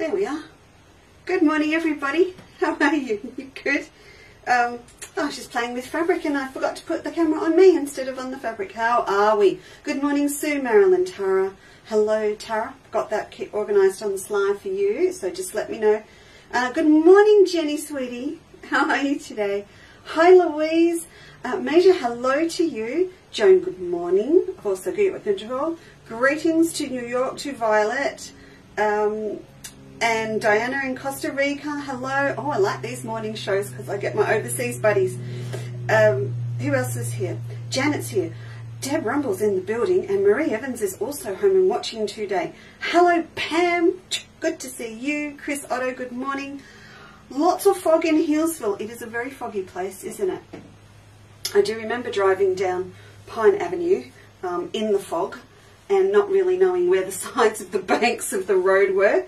There we are. Good morning, everybody. How are you? You good? I was just playing with fabric and I forgot to put the camera on me instead of on the fabric. How are we? Good morning, Sue, Marilyn, Tara. Hello, Tara. Got that kit organised on the slide for you, so just let me know. Good morning, Jenny, sweetie. How are you today? Hi, Louise. Major, hello to you. Joan, good morning. I've also got your control. Greetings to New York, to Violet. And Diana in Costa Rica, hello. Oh, I like these morning shows because I get my overseas buddies. Who else is here? Janet's here. Deb Rumble's in the building, and Marie Evans is also home and watching today. Hello, Pam. Good to see you. Chris Otto, good morning. Lots of fog in Hillsville. It is a very foggy place, isn't it? I do remember driving down Pine Avenue in the fog and not really knowing where the sides of the banks of the road were.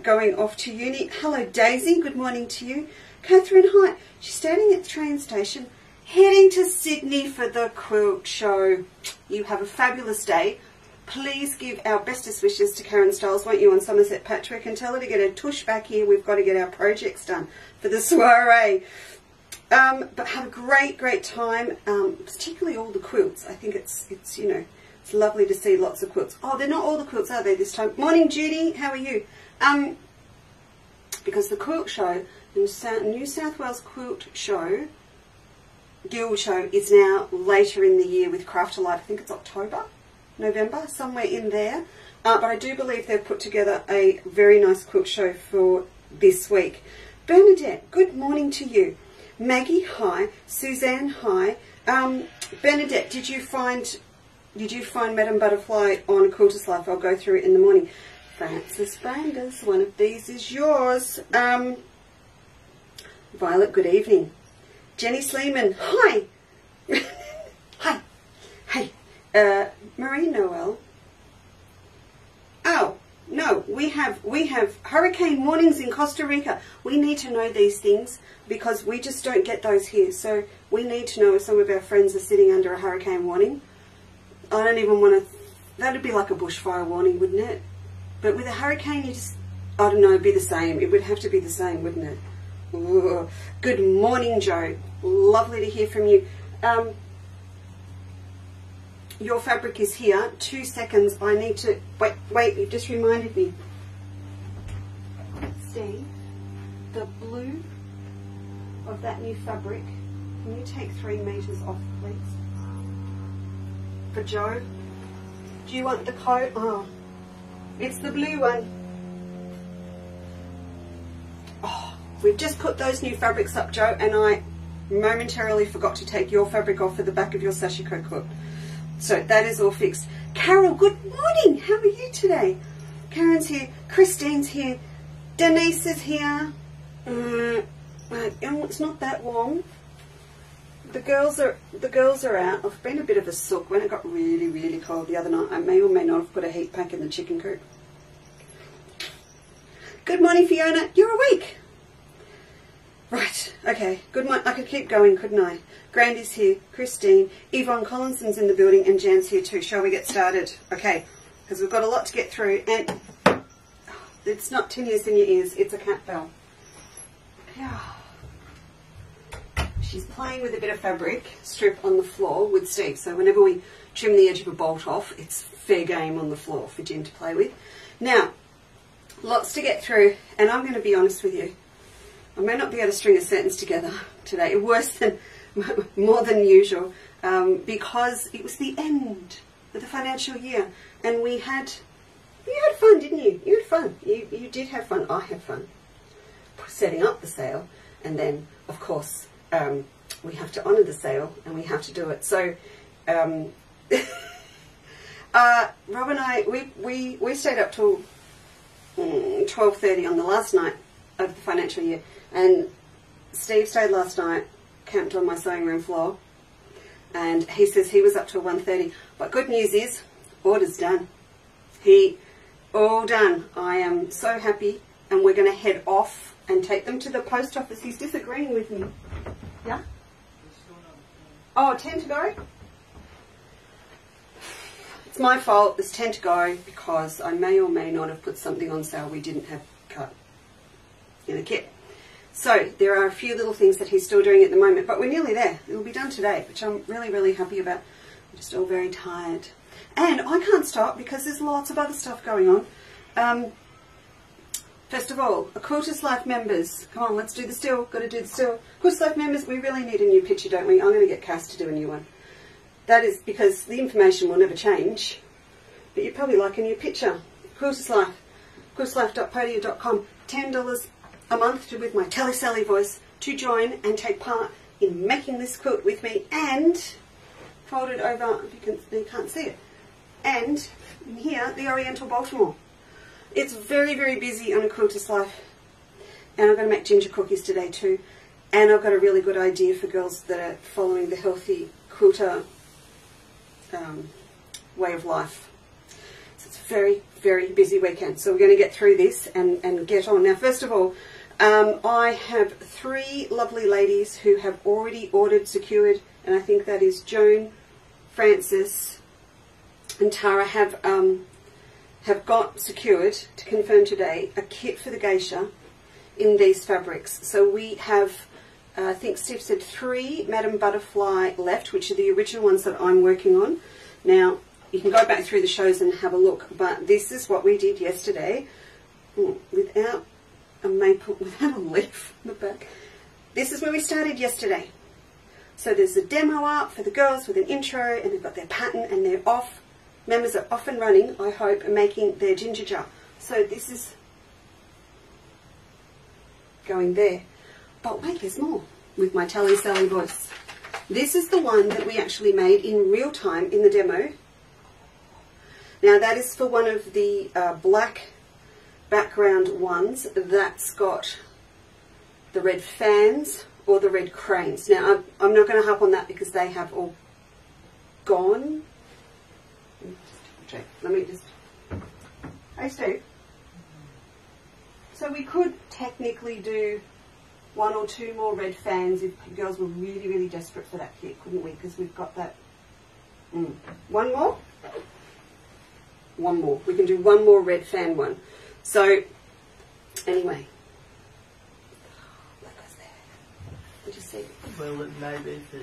Going off to uni. Hello, Daisy. Good morning to you. Catherine, hi. She's standing at the train station, heading to Sydney for the quilt show. You have a fabulous day. Please give our bestest wishes to Karen Stiles, won't you, on Somerset Patrick, and tell her to get her tush back here. We've got to get our projects done for the soiree. But have a great time, particularly all the quilts. I think it's you know, it's lovely to see lots of quilts. Oh, they're not all the quilts, are they, this time? Morning, Judy. How are you? Because the quilt show, the New South Wales Quilt Show, Guild Show, is now later in the year with Craft Alive. I think it's October, November, somewhere in there. But I do believe they've put together a very nice quilt show for this week. Bernadette, good morning to you. Maggie, hi. Suzanne, hi. Bernadette, did you find Madame Butterfly on Quilter's Life? I'll go through it in the morning. Frances Branders, one of these is yours. Violet, good evening. Jenny Sleeman, hi. Hi. Hey. Marie Noel. Oh, no, we have hurricane warnings in Costa Rica. We need to know these things because we just don't get those here. So we need to know if some of our friends are sitting under a hurricane warning. I don't even want to, that'd be like a bushfire warning, wouldn't it? But with a hurricane, you just, I don't know, it'd be the same. It would have to be the same, wouldn't it? Ooh. Good morning, Joe. Lovely to hear from you. Your fabric is here. 2 seconds. I need to, wait, you've just reminded me. Steve, the blue of that new fabric, can you take 3 meters off, please? For Joe. Do you want the coat? Oh. It's the blue one. Oh, we've just put those new fabrics up, Joe, and I momentarily forgot to take your fabric off for the back of your sashiko quilt. So that is all fixed. Carol, good morning. How are you today? Karen's here. Christine's here. Denise is here. It's not that warm. The girls are out. I've been a bit of a sook. When it got really cold the other night, I may or may not have put a heat pack in the chicken coop. Good morning, Fiona. You're awake. Right. Okay. Good morning. I could keep going, couldn't I? Grandy's here. Christine. Yvonne Collinson's in the building, and Jan's here too. Shall we get started? Okay. Because we've got a lot to get through, and it's not tinnitus in your ears. It's a cat bell. Yeah. She's playing with a bit of fabric strip on the floor with Steve. So whenever we trim the edge of a bolt off, it's fair game on the floor for Jim to play with. Now, lots to get through, and I'm going to be honest with you. I may not be able to string a sentence together today, more than usual, because it was the end of the financial year, and you had fun, didn't you? You had fun. You did have fun. I had fun setting up the sale, and then, of course, we have to honour the sale, and we have to do it. So, Rob and I, we stayed up till 12:30 on the last night of the financial year, and Steve stayed last night, camped on my sewing room floor, and he says he was up till 1:30. But good news is, order's done. All done. I am so happy, and we're going to head off and take them to the post office. He's disagreeing with me. Yeah? Oh, 10 to go? It's my fault. There's 10 to go because I may or may not have put something on sale we didn't have cut. in a kit. So there are a few little things that he's still doing at the moment, but we're nearly there. It will be done today, which I'm really, really happy about. I'm just all very tired. And I can't stop because there's lots of other stuff going on. First of all, Quilters Life members. Come on, let's do the still. Got to do the still. Quilters Life members, we really need a new picture, don't we? I'm going to get Cass to do a new one. That is because the information will never change. But you'd probably like a new picture. Quilters Life. quilterslife.podia.com. $10 a month with my Telly Sally voice to join and take part in making this quilt with me, and fold it over, if you can't see it. And in here, the Oriental Baltimore. It's very, very busy on a Quilters Life. And I'm going to make ginger cookies today too. And I've got a really good idea for girls that are following the healthy quilter way of life. So it's a very, very busy weekend. So we're going to get through this and get on. Now, first of all, I have 3 lovely ladies who have already ordered, secured, and I think that is Joan, Frances, and Tara have got secured, to confirm today, a kit for the geisha in these fabrics. So we have, I think Steve said 3 Madame Butterfly left, which are the original ones that I'm working on. Now, you can go back through the shows and have a look, but this is what we did yesterday without a maple, without a leaf in the back. This is where we started yesterday. So there's a demo up for the girls with an intro, and they've got their pattern, and they're off. Members are off and running, I hope, and making their ginger jar. So this is going there. But wait, there's more with my Telly Sally voice. This is the one that we actually made in real time in the demo. Now that is for one of the black background ones that's got the red fans or the red cranes. Now I'm not going to harp on that because they have all gone. Let me just... Hey Steve. So we could technically do 1 or 2 more red fans if girls were really, really desperate for that kit, couldn't we? Because we've got that. 1 more? 1 more. We can do 1 more red fan one. So, anyway. That goes there. Did you see it? Well, it may be for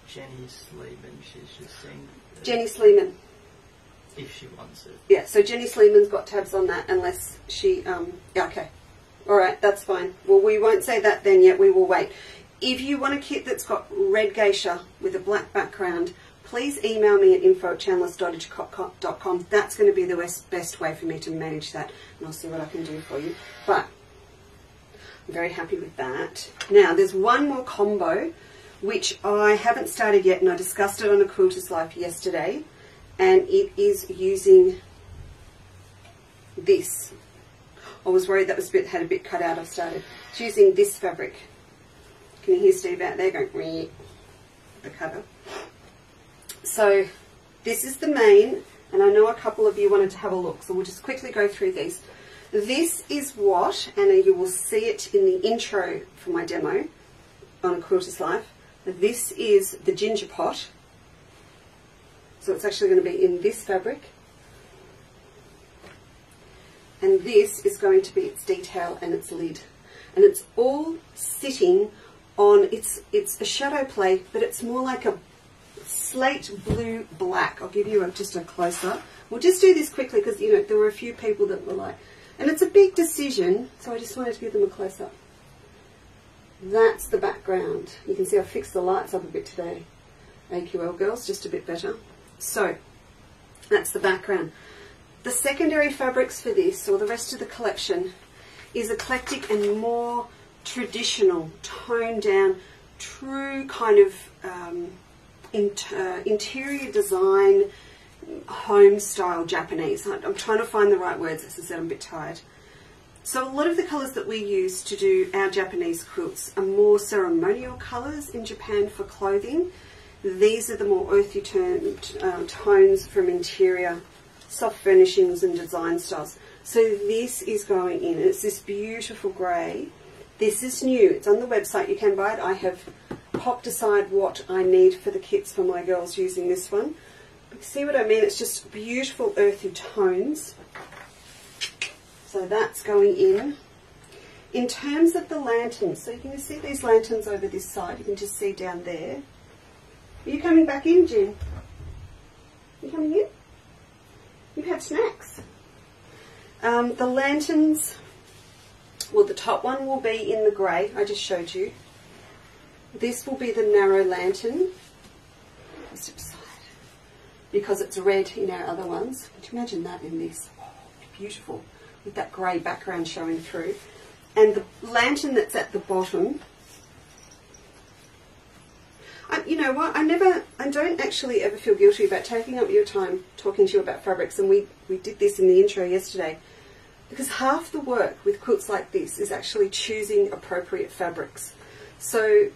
Jenny Sleeman. She's just saying... Jenny Sleeman. If she wants it. Yeah, so Jenny Sleeman's got tabs on that unless she... yeah, okay. Alright, that's fine. Well, we won't say that then yet. We will wait. If you want a kit that's got red geisha with a black background, please email me at info@chandlerscottage.com. That's going to be the best way for me to manage that, and I'll see what I can do for you. But I'm very happy with that. Now, there's 1 more combo, which I haven't started yet, and I discussed it on a Quilters Life yesterday, and it is using this. I was worried that was had a bit cut out. I've started. It's using this fabric. Can you hear Steve out there going, "Wee," the cutter? So this is the main, and I know a couple of you wanted to have a look, so we'll just quickly go through these. This is what, and you will see it in the intro for my demo on a Quilters Life. This is the ginger pot. So it's actually going to be in this fabric. And this is going to be its detail and its lid. And it's all sitting on, it's a shadow play, but it's more like a slate blue black. I'll give you just a close-up. We'll just do this quickly because, you know, there were a few people that were like, and it's a big decision, so I just wanted to give them a close-up. That's the background. You can see I've fixed the lights up a bit today. AQL girls, just a bit better. So, that's the background. The secondary fabrics for this, or the rest of the collection, is eclectic and more traditional, toned down, true kind of interior design, home style Japanese. I'm trying to find the right words. As I said, I'm a bit tired. So a lot of the colours that we use to do our Japanese quilts are more ceremonial colours in Japan for clothing. These are the more earthy tones from interior, soft furnishings and design styles. So this is going in. It's this beautiful grey. This is new. It's on the website. You can buy it. I have popped aside what I need for the kits for my girls using this one. But see what I mean? It's just beautiful earthy tones. So that's going in. In terms of the lanterns, so you can see these lanterns over this side, you can just see down there. Are you coming back in, Jim? You coming in? You've had snacks. The lanterns, well, the top one will be in the grey, I just showed you. This will be the narrow lantern, just upside, because it's red in our other ones. Could you imagine that in this? Oh, beautiful, with that grey background showing through. And the lantern that's at the bottom, you know what, I don't actually ever feel guilty about taking up your time talking to you about fabrics, and we did this in the intro yesterday, because half the work with quilts like this is actually choosing appropriate fabrics. So,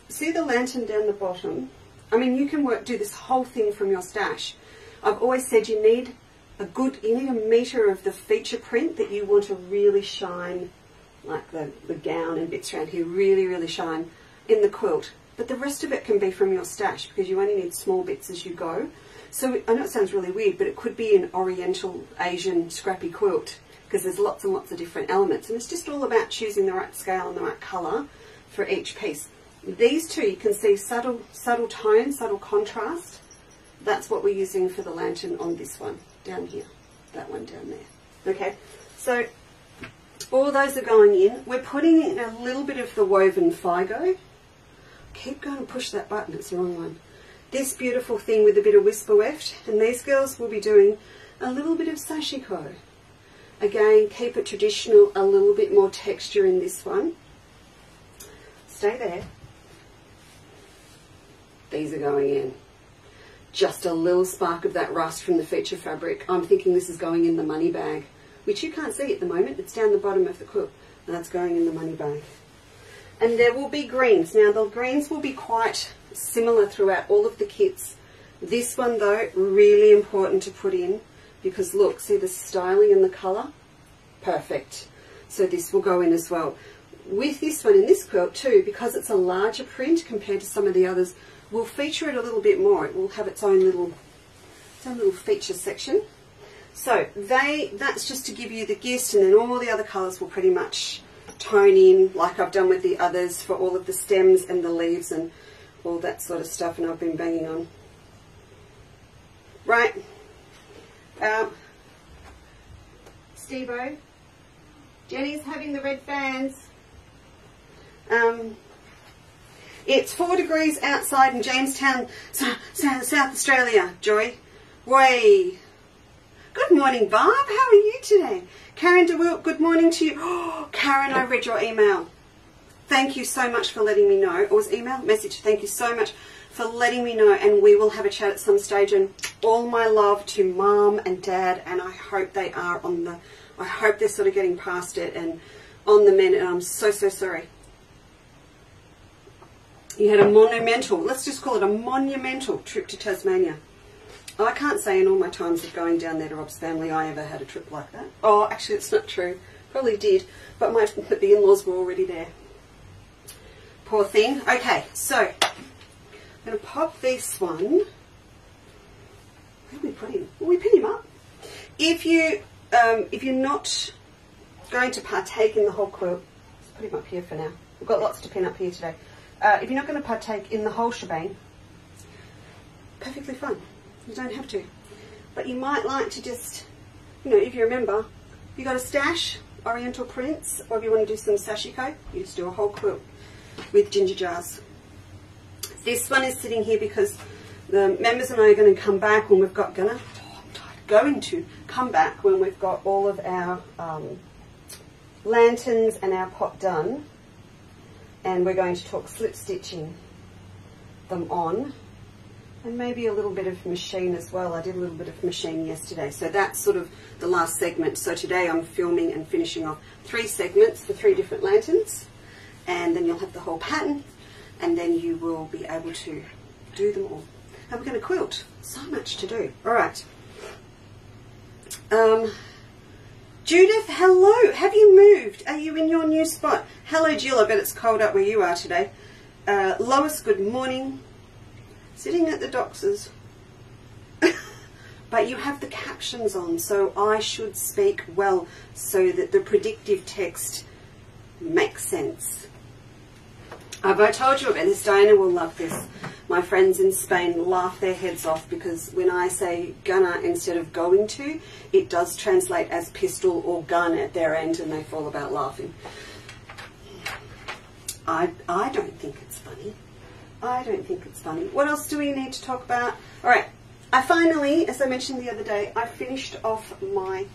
see the lantern down the bottom? I mean, you can do this whole thing from your stash. I've always said you need you need a metre of the feature print that you want to really shine, like the gown and bits around here, really, really shine in the quilt. But the rest of it can be from your stash, because you only need small bits as you go. So I know it sounds really weird, but it could be an Oriental Asian scrappy quilt, because there's lots and lots of different elements. And it's just all about choosing the right scale and the right colour for each piece. These two, you can see subtle tone, subtle contrast. That's what we're using for the lantern on this one, down here. That one down there. Okay, so all those are going in. We're putting in a little bit of the woven Figo. Keep going and push that button, it's the wrong one. This beautiful thing with a bit of whisper weft, and these girls will be doing a little bit of sashiko. Again, keep it traditional, a little bit more texture in this one. Stay there. These are going in. Just a little spark of that rust from the feature fabric. I'm thinking this is going in the money bag, which you can't see at the moment. It's down the bottom of the quilt, and that's going in the money bag. And there will be greens. Now, the greens will be quite similar throughout all of the kits. This one, though, really important to put in, because look, see the styling and the colour? Perfect. So this will go in as well. With this one in this quilt too, because it's a larger print compared to some of the others, we'll feature it a little bit more. It will have its own little feature section. So that's just to give you the gist, and then all the other colours will pretty much tone in like I've done with the others for all of the stems and the leaves and all that sort of stuff, and I've been banging on. Right. Steve-O. Jenny's having the red fans. It's 4 degrees outside in Jamestown, South Australia, Joy. Way. Good morning, Bob. How are you today? Karen DeWilt, good morning to you. Oh, Karen, I read your email. Thank you so much for letting me know. Or was email? Message. Thank you so much for letting me know, and we will have a chat at some stage. And all my love to Mum and Dad, and I hope they are I hope they're sort of getting past it and on the mend, and I'm so, so sorry. You had a monumental, let's just call it a monumental trip to Tasmania. I can't say in all my times of going down there to Rob's family I ever had a trip like that. Oh, actually it's not true. Probably did, but the in-laws were already there. Poor thing. Okay, so I'm going to pop this one. Where do we put him? Will we pin him up? If you're not going to partake in the whole quilt, let's put him up here for now. We've got lots to pin up here today. If you're not going to partake in the whole shebang, perfectly fine. You don't have to. But you might like to just, if you remember, if you've got a stash, Oriental prints, or if you want to do some sashiko, you just do a whole quilt with ginger jars. This one is sitting here because the members and I are going to come back when we've got, going to come back when we've got all of our lanterns and our pot done. And we're going to talk slip stitching them on, and maybe a little bit of machine as well. I did a little bit of machine yesterday, so that's sort of the last segment. So today I'm filming and finishing off 3 segments for 3 different lanterns, and then you'll have the whole pattern, and then you will be able to do them all. And we're going to quilt. So much to do. All right. Judith, hello. Have you moved? Are you in your new spot? Hello, Jill. I bet it's cold up where you are today. Lois, good morning. Sitting at the doctors. But you have the captions on, so I should speak well so that the predictive text makes sense. I've told you about this. Diana will love this. My friends in Spain laugh their heads off because when I say gonna instead of going to, it does translate as pistol or gun at their end, and they fall about laughing. I don't think it's funny. I don't think it's funny. What else do we need to talk about? All right. I finally, as I mentioned the other day, I finished off my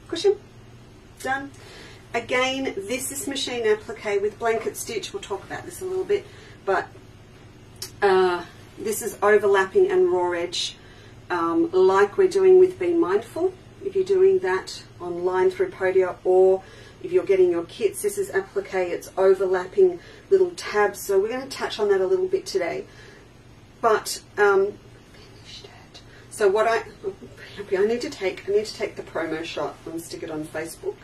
cushion. Done. Again, this is machine applique with blanket stitch. We'll talk about this a little bit, but this is overlapping and raw edge, like we're doing with Be Mindful. If you're doing that online through Podia, or if you're getting your kits, this is applique. It's overlapping little tabs. So we're going to touch on that a little bit today. But so what I need to take the promo shot and stick it on Facebook.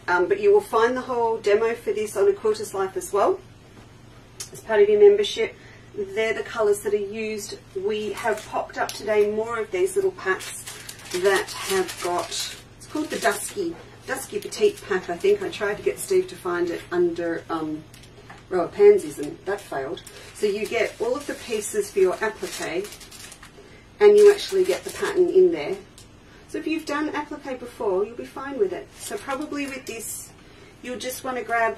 But you will find the whole demo for this on A Quilter's Life as well as part of your membership. They're the colours that are used. We have popped up today more of these little packs that have got, it's called the Dusky Petite pack, I think. I tried to get Steve to find it under Row of Pansies and that failed. So you get all of the pieces for your applique and you actually get the pattern in there. So if you've done applique before, you'll be fine with it. So probably with this, you'll just want to grab,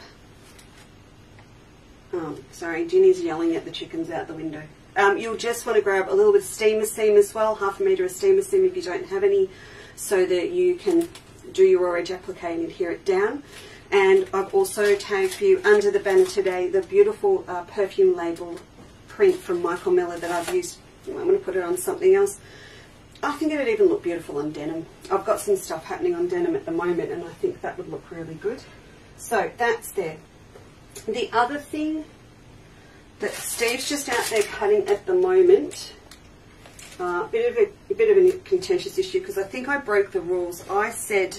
sorry, Ginny's yelling at the chickens out the window. You'll just want to grab a little bit of steamer seam as well, 1/2 metre of steamer seam if you don't have any, so that you can do your raw edge applique and adhere it down. And I've also tagged for you under the banner today the beautiful perfume label print from Michael Miller that I've used. I'm going to put it on something else. I think it would even look beautiful on denim. I've got some stuff happening on denim at the moment and I think that would look really good. So that's there. The other thing that Steve's just out there cutting at the moment, a bit of a contentious issue because I think I broke the rules. I said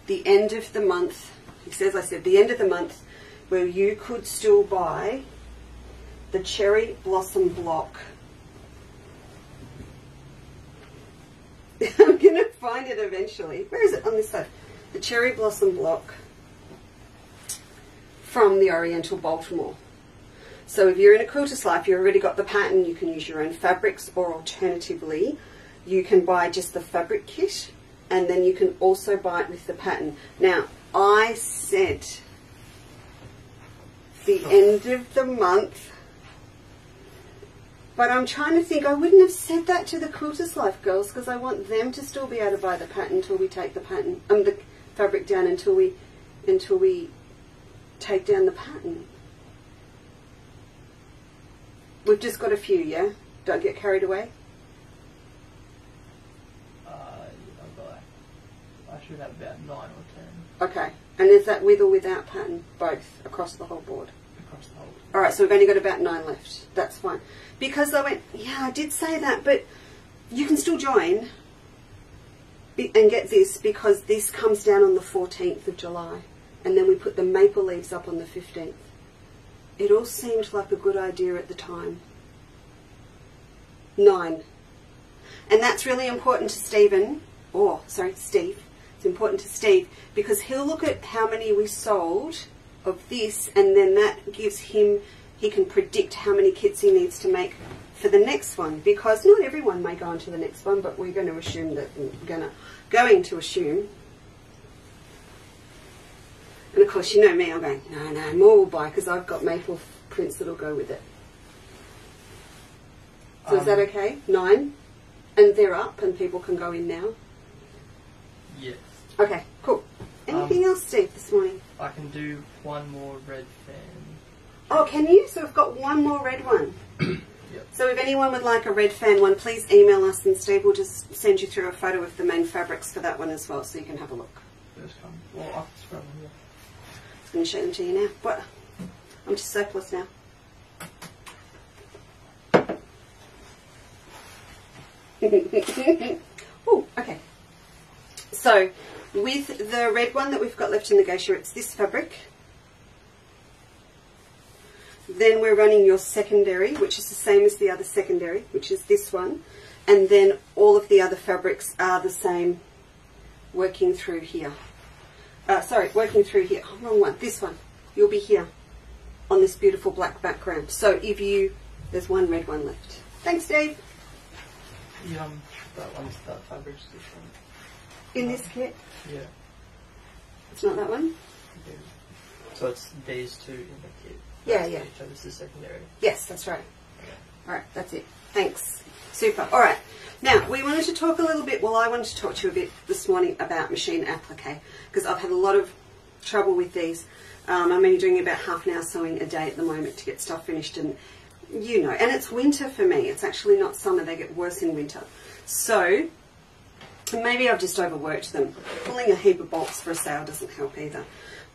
the end of the month, he says I said the end of the month where you could still buy the Cherry Blossom block. I'm going to find it eventually. Where is it? On this side. The Cherry Blossom block from the Oriental Baltimore. So if you're in A Quilter's Life, you've already got the pattern, you can use your own fabrics, or alternatively, you can buy just the fabric kit, and then you can also buy it with the pattern. Now, I said the end of the month, but I'm trying to think, I wouldn't have said that to the Quilter's Life girls because I want them to still be able to buy the pattern until we take the pattern, the fabric down until we take down the pattern. We've just got a few, yeah? Don't get carried away. I should have about 9 or 10. Okay, and is that with or without pattern? Both, across the whole board? Across the whole board. Alright, so we've only got about 9 left. That's fine. Because I went, yeah, I did say that, but you can still join and get this because this comes down on the 14th of July. And then we put the maple leaves up on the 15th. It all seemed like a good idea at the time. 9. And that's really important to Steve. It's important to Steve because he'll look at how many we sold of this and then that gives him, he can predict how many kits he needs to make for the next one because not everyone may go on to the next one, but we're going to assume that going to assume. And of course, you know me, I'm going, no, more will buy because I've got maple prints that'll go with it. So is that okay? 9? And they're up and people can go in now? Yes. Okay, cool. Anything else, Steve, this morning? I can do one more red fan. Oh, can you? So we've got one more red one. Yep. So if anyone would like a red fan one, please email us and Steve will just send you through a photo of the main fabrics for that one as well so you can have a look. First one. Well, I can scrub them here. I'm going to show them to you now. What? I'm just surplus now. Oh, okay. So, with the red one that we've got left in the geisha, it's this fabric. Then we're running your secondary, which is the same as the other secondary, which is this one. And then all of the other fabrics are the same working through here. sorry, working through here. Oh, wrong one. This one. You'll be here on this beautiful black background. So if you, there's one red one left. Thanks, Dave. That fabric's different. In this kit? Yeah. It's not that one? Yeah. So it's these two in the kit. Yeah, yeah. So this is secondary. Yes, that's right. Okay. Alright, that's it. Thanks. Super. Alright. Now, we wanted to talk a little bit, well, I wanted to talk to you a bit this morning about machine applique, because I've had a lot of trouble with these. I'm only doing about half an hour sewing a day at the moment to get stuff finished, and you know, and it's winter for me. It's actually not summer. They get worse in winter. So maybe I've just overworked them. Pulling a heap of bolts for a sale doesn't help either.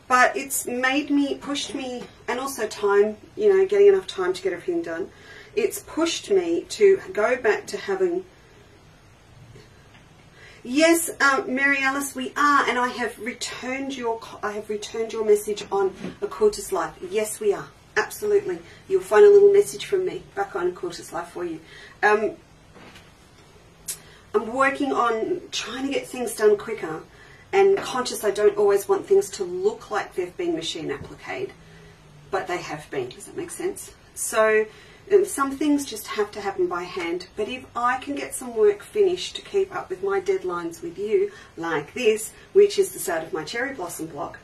But it's made me, pushed me, and also time, you know, getting enough time to get everything done. It's pushed me to go back to having... Yes, Mary Alice, we are, and I have returned your message on A Quilter's Life. Yes, we are. Absolutely. You'll find a little message from me back on A Quilter's Life for you. I'm working on trying to get things done quicker, and conscious I don't always want things to look like they've been machine appliqued, but they have been. Does that make sense? So some things just have to happen by hand, but if I can get some work finished to keep up with my deadlines with you, like this, which is the start of my cherry blossom block,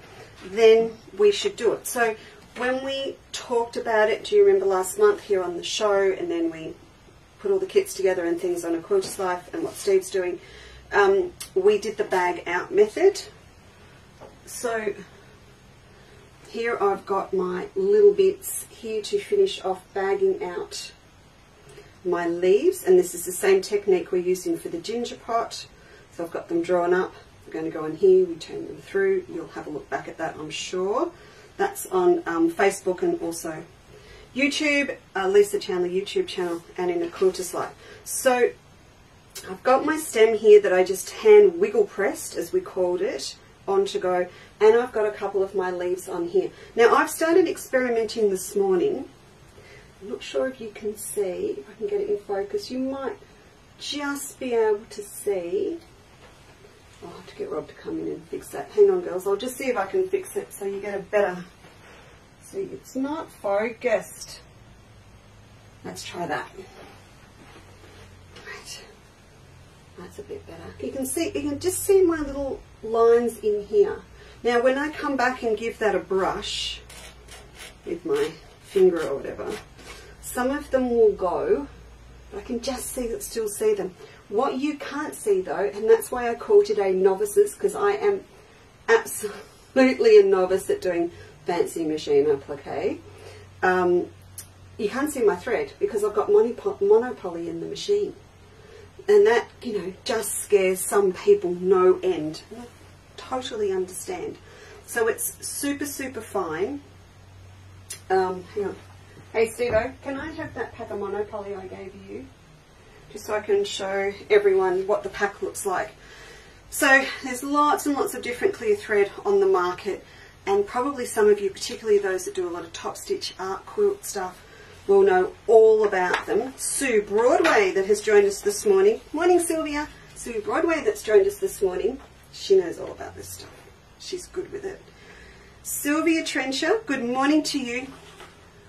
then we should do it. So when we talked about it, do you remember last month here on the show, and then we put all the kits together and things on A Quilter's Life and what Steve's doing, we did the bag out method. So here I've got my little bits here to finish off bagging out my leaves, and this is the same technique we're using for the ginger pot. So I've got them drawn up. They're going to go in here, we turn them through. You'll have a look back at that, I'm sure. That's on Facebook and also YouTube, Lisa Chandler YouTube channel, and in A Quilter's Life. So I've got my stem here that I just hand wiggle pressed, as we called it, on to go, and I've got a couple of my leaves on here. Now I've started experimenting this morning. I'm not sure if you can see, if I can get it in focus. You might just be able to see. I'll have to get Rob to come in and fix that. Hang on, girls. I'll just see if I can fix it so you get a better... See, it's not focused. Let's try that. Right. That's a bit better. You can see, you can just see my little lines in here. Now, when I come back and give that a brush with my finger or whatever, some of them will go, but I can just still see them. What you can't see though, and that's why I call today Novices, because I am absolutely a novice at doing fancy machine applique. You can't see my thread because I've got monopoly in the machine. And that, you know, just scares some people no end. And I totally understand. So it's super, super fine. Hang on. Hey, Steve-O, can I have that pack of monopoly I gave you? Just so I can show everyone what the pack looks like. So there's lots and lots of different clear thread on the market, and probably some of you, particularly those that do a lot of top stitch art quilt stuff, will know all about them. Sue Broadway, that has joined us this morning. Morning, Sylvia. Sue Broadway, that's joined us this morning. She knows all about this stuff. She's good with it. Sylvia Trencher, good morning to you.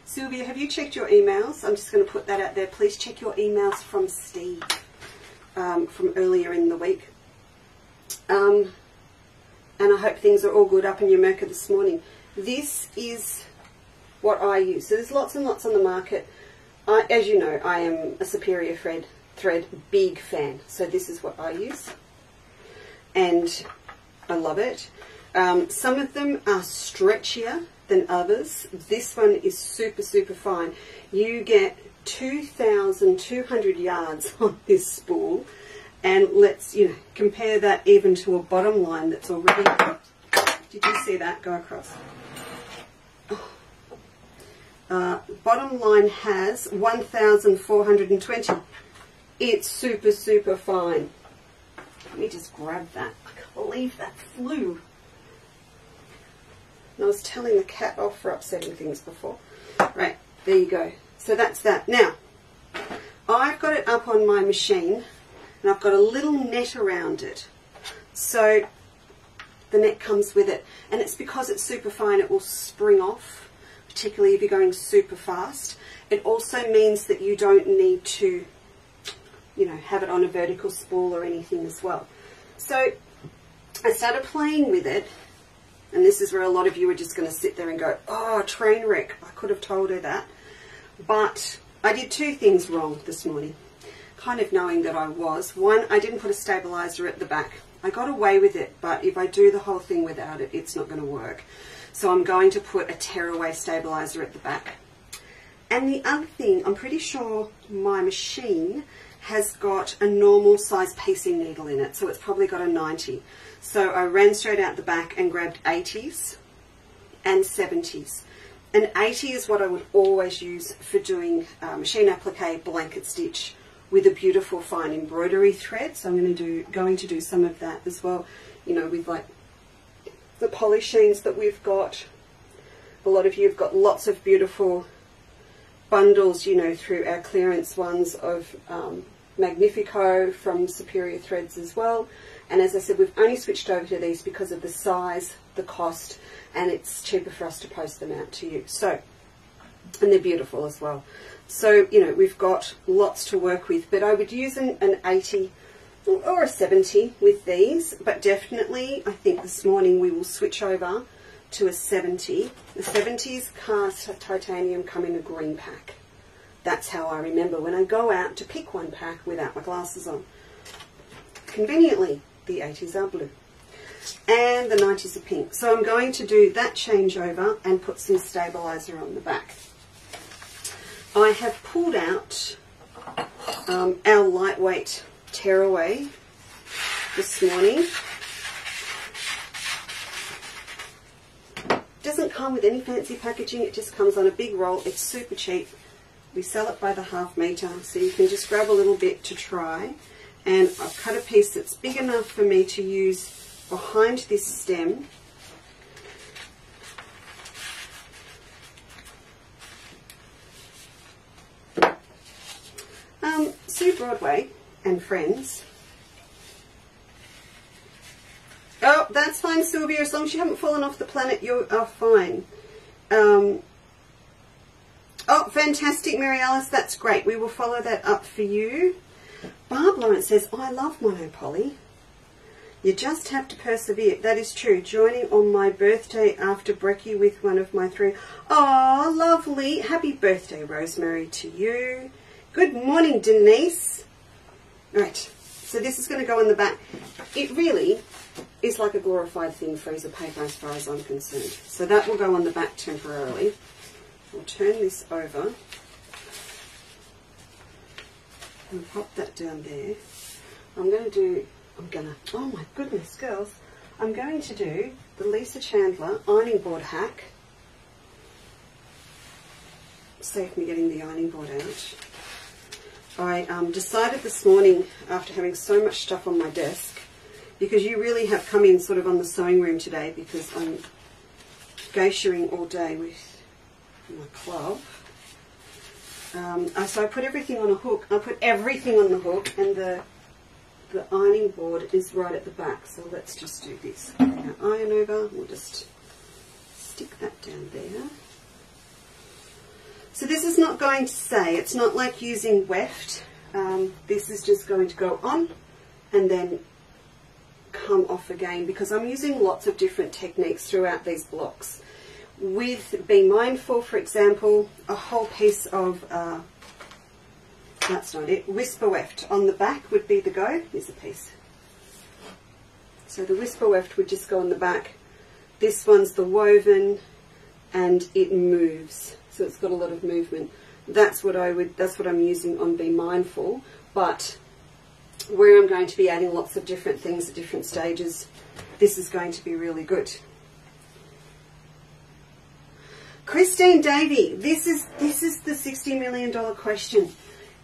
Sylvia, have you checked your emails? I'm just going to put that out there. Please check your emails from Steve from earlier in the week. And I hope things are all good up in your Merca this morning. This is what I use. So there's lots and lots on the market. As you know, I am a Superior thread big fan. So this is what I use. And I love it. Some of them are stretchier than others. This one is super, super fine. You get 2,200 yards on this spool, and let's, you know, compare that even to a bottom line that's already... Did you see that go across? Bottom line has 1,420. It's super, super fine. Let me just grab that. I can't believe that flew. And I was telling the cat off for upsetting things before. Right, there you go. So that's that. Now, I've got it up on my machine, and I've got a little net around it. So the net comes with it, and it's because it's super fine, it will spring off, particularly if you're going super fast. It also means that you don't need to, you know, have it on a vertical spool or anything as well. So I started playing with it, and this is where a lot of you are just going to sit there and go, oh, train wreck, I could have told her that. But I did two things wrong this morning, kind of knowing that I was. One, I didn't put a stabilizer at the back. I got away with it, but if I do the whole thing without it, it's not going to work. So I'm going to put a tearaway stabilizer at the back. And the other thing, I'm pretty sure my machine has got a normal size piecing needle in it, so it's probably got a 90. So I ran straight out the back and grabbed 80s and 70s. An 80 is what I would always use for doing machine applique blanket stitch with a beautiful fine embroidery thread. So I'm going to do some of that as well, you know, with like the polishings that we've got. A lot of you have got lots of beautiful bundles, you know, through our clearance ones of Magnifico from Superior Threads as well. And as I said, we've only switched over to these because of the size, the cost, and it's cheaper for us to post them out to you. So, and they're beautiful as well. So, you know, we've got lots to work with, but I would use an 80 or a 70 with these, but definitely I think this morning we will switch over to a 70. The 70s cast titanium come in a green pack. That's how I remember when I go out to pick one pack without my glasses on. Conveniently, the 80s are blue and the 90s are pink. So I'm going to do that changeover and put some stabilizer on the back. I have pulled out our lightweight tearaway this morning. Doesn't come with any fancy packaging, it just comes on a big roll. It's super cheap. We sell it by the ½ metre, so you can just grab a little bit to try. And I've cut a piece that's big enough for me to use behind this stem. Sue Broadway and friends. Oh, that's fine, Sylvia. As long as you haven't fallen off the planet, you are fine. Oh, fantastic, Mary Alice. That's great. We will follow that up for you. Barb Lawrence says, I love Monopoly. You just have to persevere. That is true. Joining on my birthday after brekkie with one of my 3. Oh, lovely. Happy birthday, Rosemary, to you. Good morning, Denise. Right, so this is going to go on the back. It really is like a glorified thin freezer paper as far as I'm concerned. So that will go on the back temporarily. I'll turn this over and pop that down there. oh my goodness, girls. I'm going to do the Lisa Chandler ironing board hack. Save me getting the ironing board out. I decided this morning, after having so much stuff on my desk, because you really have come in sort of on the sewing room today because I'm geishering all day with my club. So I put everything on a hook. I put everything on the hook, and the ironing board is right at the back. So let's just do this. Now iron over. We'll just stick that down there. So this is not going to say, it's not like using weft. This is just going to go on and then come off again, because I'm using lots of different techniques throughout these blocks. With Be Mindful, for example, a whole piece of, that's not it, Whisper Weft on the back would be the go. Here's a piece. So the Whisper Weft would just go on the back. This one's the woven and it moves. So it's got a lot of movement. That's what I'm using on Be Mindful, but where I'm going to be adding lots of different things at different stages, this is going to be really good. Christine Davey, this is the $60 million question.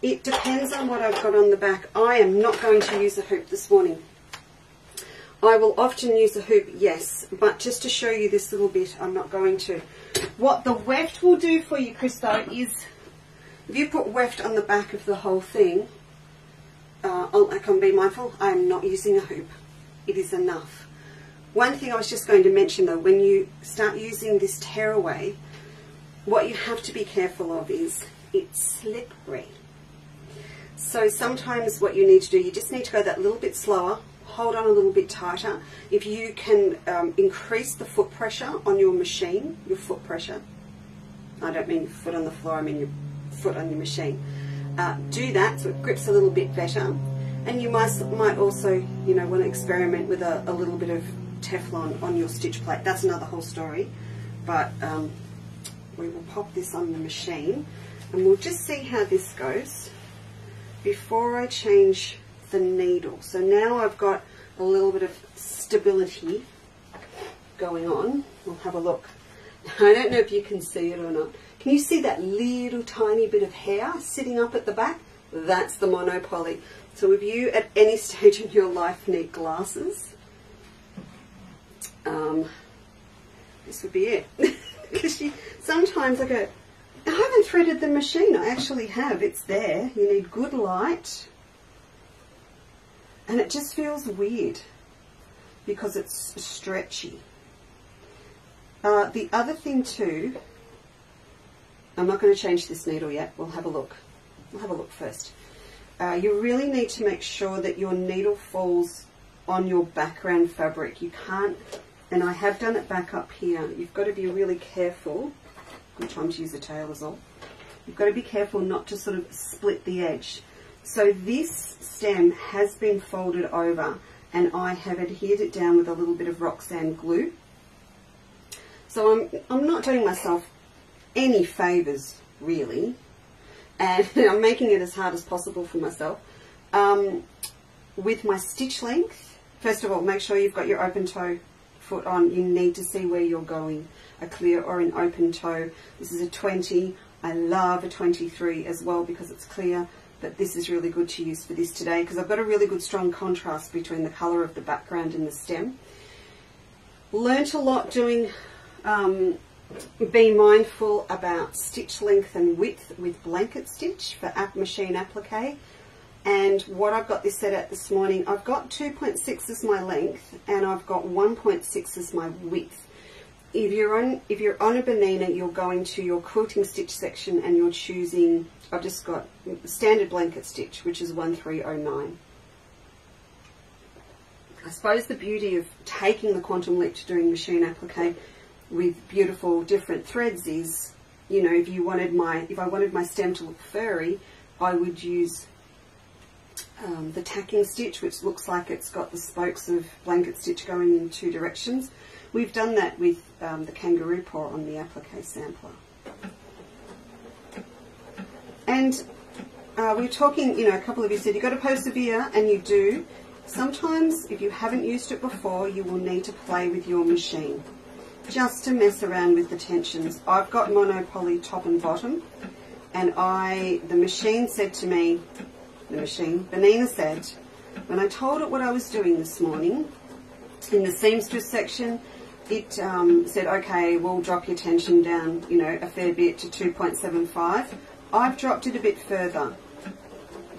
It depends on what I've got on the back. I am not going to use a hoop this morning. I will often use a hoop, yes, but just to show you this little bit, I'm not going to. What the weft will do for you, Christo, is if you put weft on the back of the whole thing, I can Be Mindful, I am not using a hoop. It is enough. One thing I was just going to mention though, when you start using this tearaway, what you have to be careful of is it's slippery. So sometimes what you need to do, you just need to go that little bit slower, hold on a little bit tighter. If you can increase the foot pressure on your machine, your foot pressure, I don't mean your foot on the floor, I mean your foot on your machine. Do that so it grips a little bit better. And you might also, you know, want to experiment with a little bit of Teflon on your stitch plate. That's another whole story. But we will pop this on the machine and we'll just see how this goes before I change the needle. So now I've got a little bit of stability going on. We'll have a look. I don't know if you can see it or not. Can you see that little tiny bit of hair sitting up at the back? That's the monopoly. So if you at any stage in your life need glasses, this would be it. Because sometimes I go, I haven't threaded the machine. I actually have. It's there. You need good light. And it just feels weird because it's stretchy. The other thing too, I'm not going to change this needle yet. We'll have a look. We'll have a look first. You really need to make sure that your needle falls on your background fabric. You can't, and I have done it back up here. You've got to be really careful. I'm trying to use the tail as well. You've got to be careful not to sort of split the edge. So this stem has been folded over and I have adhered it down with a little bit of rock sand glue. So I'm not doing myself any favours really, and I'm making it as hard as possible for myself. With my stitch length, first of all, make sure you've got your open toe foot on. You need to see where you're going, a clear or an open toe. This is a 20. I love a 23 as well because it's clear, but this is really good to use for this today because I've got a really good strong contrast between the colour of the background and the stem. Learnt a lot doing, be mindful about stitch length and width with blanket stitch for machine applique. And what I've got this set at this morning, I've got 2.6 as my length and I've got 1.6 as my width. If you're on a Bernina, you're going to your quilting stitch section and you're choosing, I've just got standard blanket stitch, which is 1309. I suppose the beauty of taking the quantum leap to doing machine applique with beautiful different threads is, you know, if I wanted my stem to look furry, I would use the tacking stitch, which looks like it's got the spokes of blanket stitch going in two directions. We've done that with the kangaroo paw on the applique sampler. And we were talking, you know, a couple of you said you've got to persevere, and you do. Sometimes, if you haven't used it before, you will need to play with your machine just to mess around with the tensions. I've got monopoly top and bottom, and the machine said to me, Bernina said, when I told it what I was doing this morning, in the seamstress section, it said, okay, we'll drop your tension down, you know, a fair bit to 2.75. I've dropped it a bit further,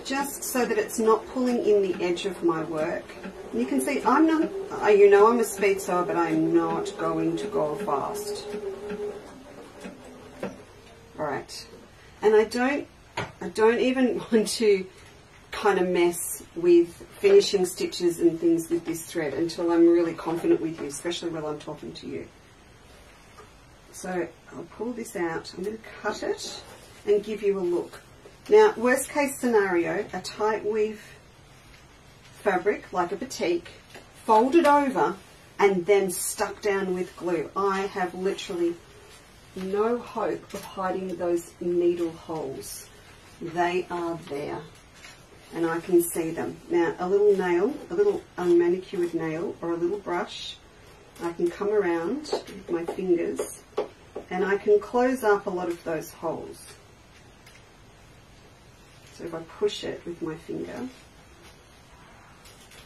just so that it's not pulling in the edge of my work. And you can see, I'm not, you know, I'm a speed sewer, but I'm not going to go fast. All right, and I don't even want to kind of mess with finishing stitches and things with this thread until I'm really confident with you, especially when I'm talking to you. So I'll pull this out, I'm going to cut it and give you a look. Now, worst case scenario, a tight weave fabric like a batik, folded over and then stuck down with glue. I have literally no hope of hiding those needle holes. They are there and I can see them. Now, a little nail, a little unmanicured nail or a little brush, I can come around with my fingers and I can close up a lot of those holes. So if I push it with my finger,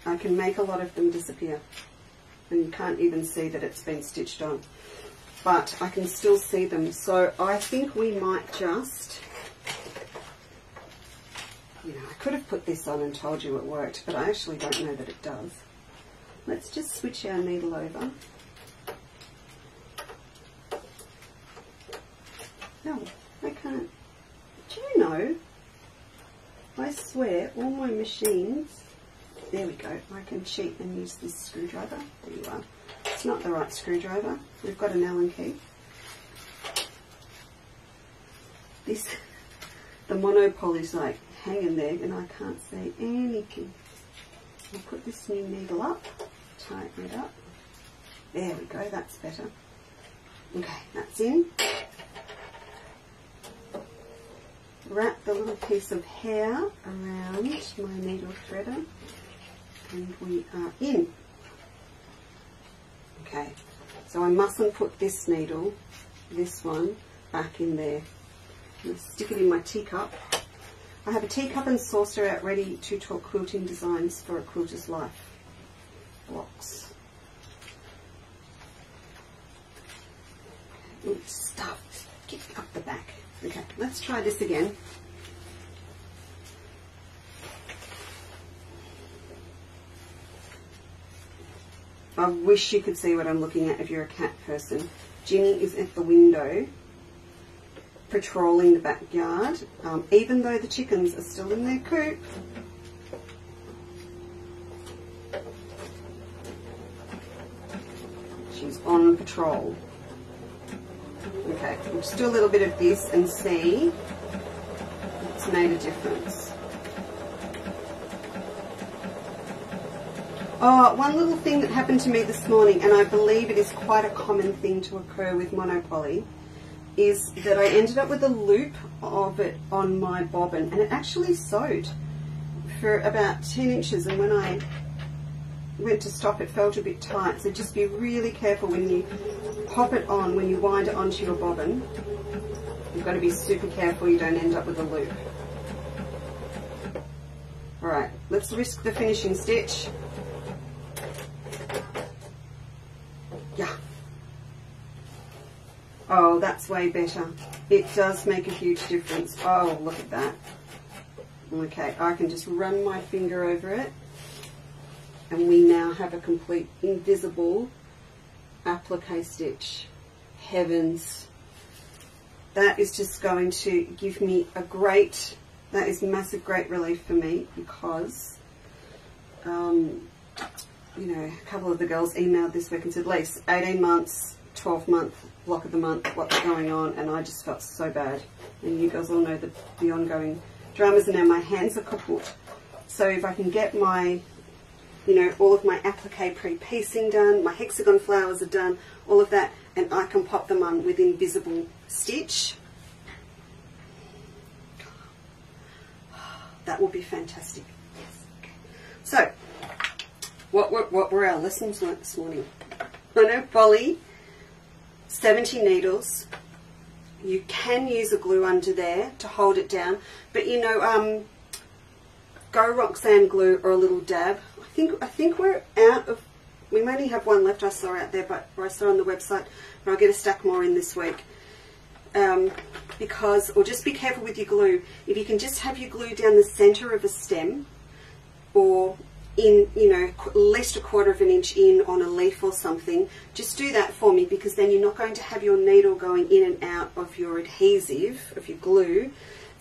I can make a lot of them disappear. And you can't even see that it's been stitched on. But I can still see them. So I think we might just, you know, I could have put this on and told you it worked, but I actually don't know that it does. let's just switch our needle over. No, I can't. Do you know, I swear all my machines, there we go, I can cheat and use this screwdriver. There you are. It's not the right screwdriver. We've got an Allen key. The monopoly's like hanging there and I can't see anything. I'll put this new needle up, tighten it up. There we go, that's better. Okay, that's in. Wrap the little piece of hair around my needle threader and we are in. Okay, so I mustn't put this needle, this one, back in there. I'm going to stick it in my teacup. I have a teacup and saucer out ready to talk quilting designs for a quilter's life. Blocks. Ooh, stuff. Get up the back. Okay, let's try this again. I wish you could see what I'm looking at if you're a cat person. Ginny is at the window patrolling the backyard, even though the chickens are still in their coop. She's on patrol. Okay, we'll just do a little bit of this and see if it's made a difference. Oh, one little thing that happened to me this morning, and I believe it is quite a common thing to occur with monopoly, is that I ended up with a loop of it on my bobbin, and it actually sewed for about 10 inches, and when I went to stop it felt a bit tight, so just be really careful when you pop it on, when you wind it onto your bobbin. You've got to be super careful you don't end up with a loop. Alright, let's risk the finishing stitch. Yeah. Oh, that's way better. It does make a huge difference. Oh, look at that. Okay, I can just run my finger over it and we now have a complete invisible applique stitch. Heavens. That is just going to give me a great, that is massive great relief for me because, you know, a couple of the girls emailed this week and said, Lise, 18 months, 12-month block of the month, what's going on? And I just felt so bad. And you girls all know the ongoing dramas, and now my hands are kaput. So if I can get my, you know, all of my applique pre-piecing done, my hexagon flowers are done, all of that, and I can pop them on with invisible stitch, that will be fantastic. Yes. Okay. So, what were our lessons like this morning? Monopoly, 70 needles. You can use a glue under there to hold it down, but you know, Go Roxanne glue or a little dab. I think we're out of. We only have one left. I saw out there, but I saw on the website. But I'll get a stack more in this week. Because, or just be careful with your glue. If you can just have your glue down the centre of a stem, or in, you know, at least 1/4 of an inch in on a leaf or something, just do that for me, because then you're not going to have your needle going in and out of your adhesive, of your glue,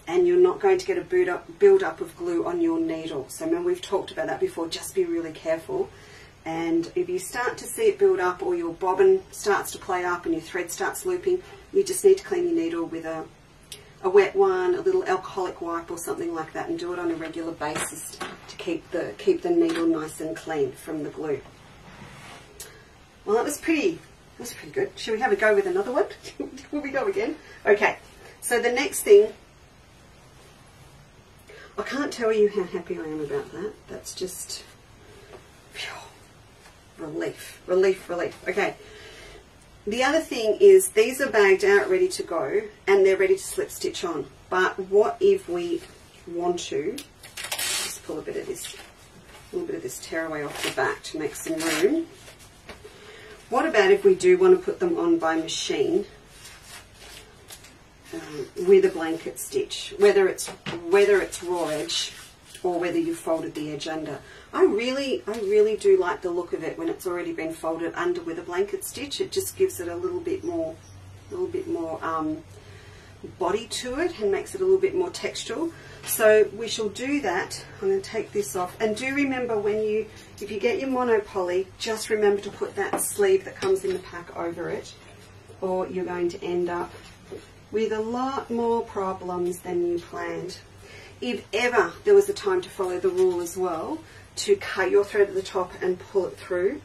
and you're not going to get a build up of glue on your needle. So remember, we've talked about that before, just be really careful. And if you start to see it build up, or your bobbin starts to play up and your thread starts looping, you just need to clean your needle with a wet one, a little alcoholic wipe or something like that, and do it on a regular basis to keep the needle nice and clean from the glue. Well, that was pretty good. Shall we have a go with another one? Will we go again? Okay, so the next thing, I can't tell you how happy I am about that. That's just phew, relief. Okay. The other thing is, these are bagged out, ready to go, and they're ready to slip stitch on. But what if we want to just pull a little bit of this tearaway off the back to make some room? What about if we do want to put them on by machine with a blanket stitch, whether it's raw edge or whether you've folded the edge under. I really do like the look of it when it's already been folded under with a blanket stitch. It just gives it a little bit more body to it and makes it a little bit more textural. So we shall do that. I'm going to take this off, and do remember if you get your monopoly, just remember to put that sleeve that comes in the pack over it, or you're going to end up with a lot more problems than you planned. If ever there was a time to follow the rule as well, to cut your thread at the top and pull it through,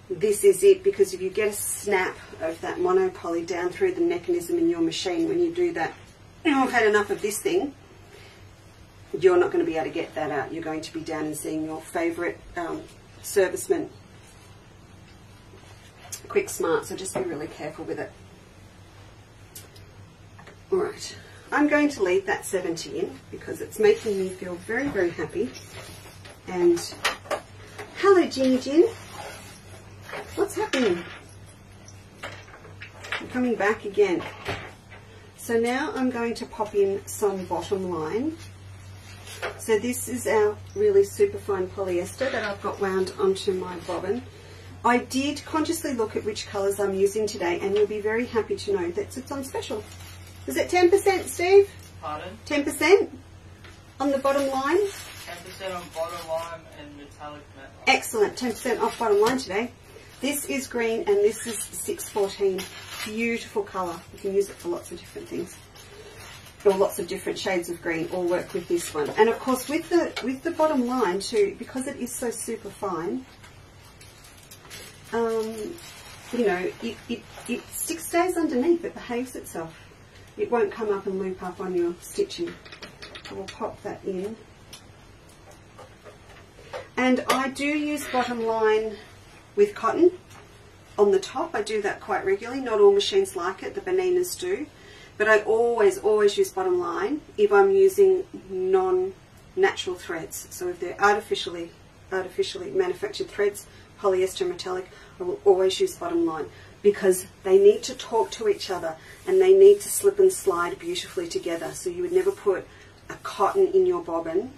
this is it, because if you get a snap of that monopoly down through the mechanism in your machine when you do that, I've had enough of this thing, you're not going to be able to get that out. You're going to be down and seeing your favourite serviceman quick smart, so just be really careful with it. Alright, I'm going to leave that 70 in because it's making me feel very, very happy. And hello Ginny Gin. What's happening? I'm coming back again. So now I'm going to pop in some bottom line. So this is our really super fine polyester that I've got wound onto my bobbin. I did consciously look at which colours I'm using today, and you'll be very happy to know that it's on special. Is it 10%, Steve? Pardon? 10% on the bottom line? 10% on bottom line and metallic matte line. Excellent, 10% off bottom line today. This is green and this is 614. Beautiful colour. You can use it for lots of different things. Or lots of different shades of green all work with this one. And of course with the bottom line too, because it is so super fine, you know, it stays underneath, it behaves itself. It won't come up and loop up on your stitching. So we'll pop that in. And I do use bottom line with cotton on the top. I do that quite regularly. Not all machines like it, the Baninas do. But I always use bottom line if I'm using non-natural threads. So if they're artificially manufactured threads, polyester, metallic, I will always use bottom line, because they need to talk to each other and they need to slip and slide beautifully together. So you would never put a cotton in your bobbin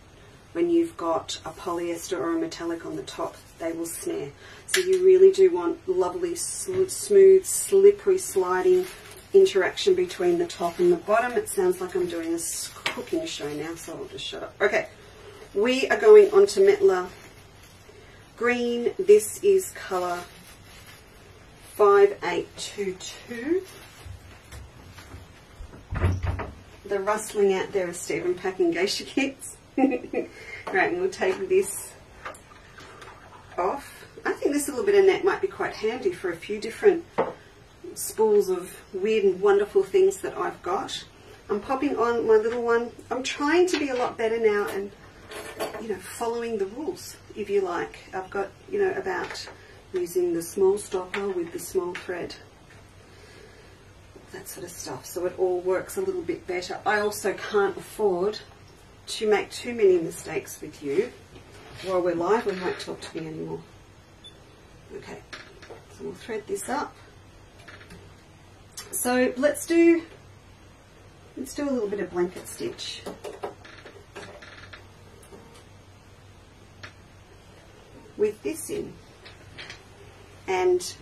when you've got a polyester or a metallic on the top. They will snare. So you really do want lovely, smooth, slippery, sliding interaction between the top and the bottom. It sounds like I'm doing a cooking show now, so I'll just shut up. Okay, we are going on to Metla Green. This is colour 5822. The rustling out there is Stephen packing geisha kits. Right, and we'll take this off. I think this little bit of net might be quite handy for a few different spools of weird and wonderful things that I've got. I'm popping on my little one. I'm trying to be a lot better now and, you know, following the rules, if you like. I've got, you know, about using the small stopper with the small thread, that sort of stuff, so it all works a little bit better. I also can't afford to make too many mistakes with you. While we're live, we won't talk to me anymore. Okay, so we'll thread this up. So let's do a little bit of blanket stitch. With this in, and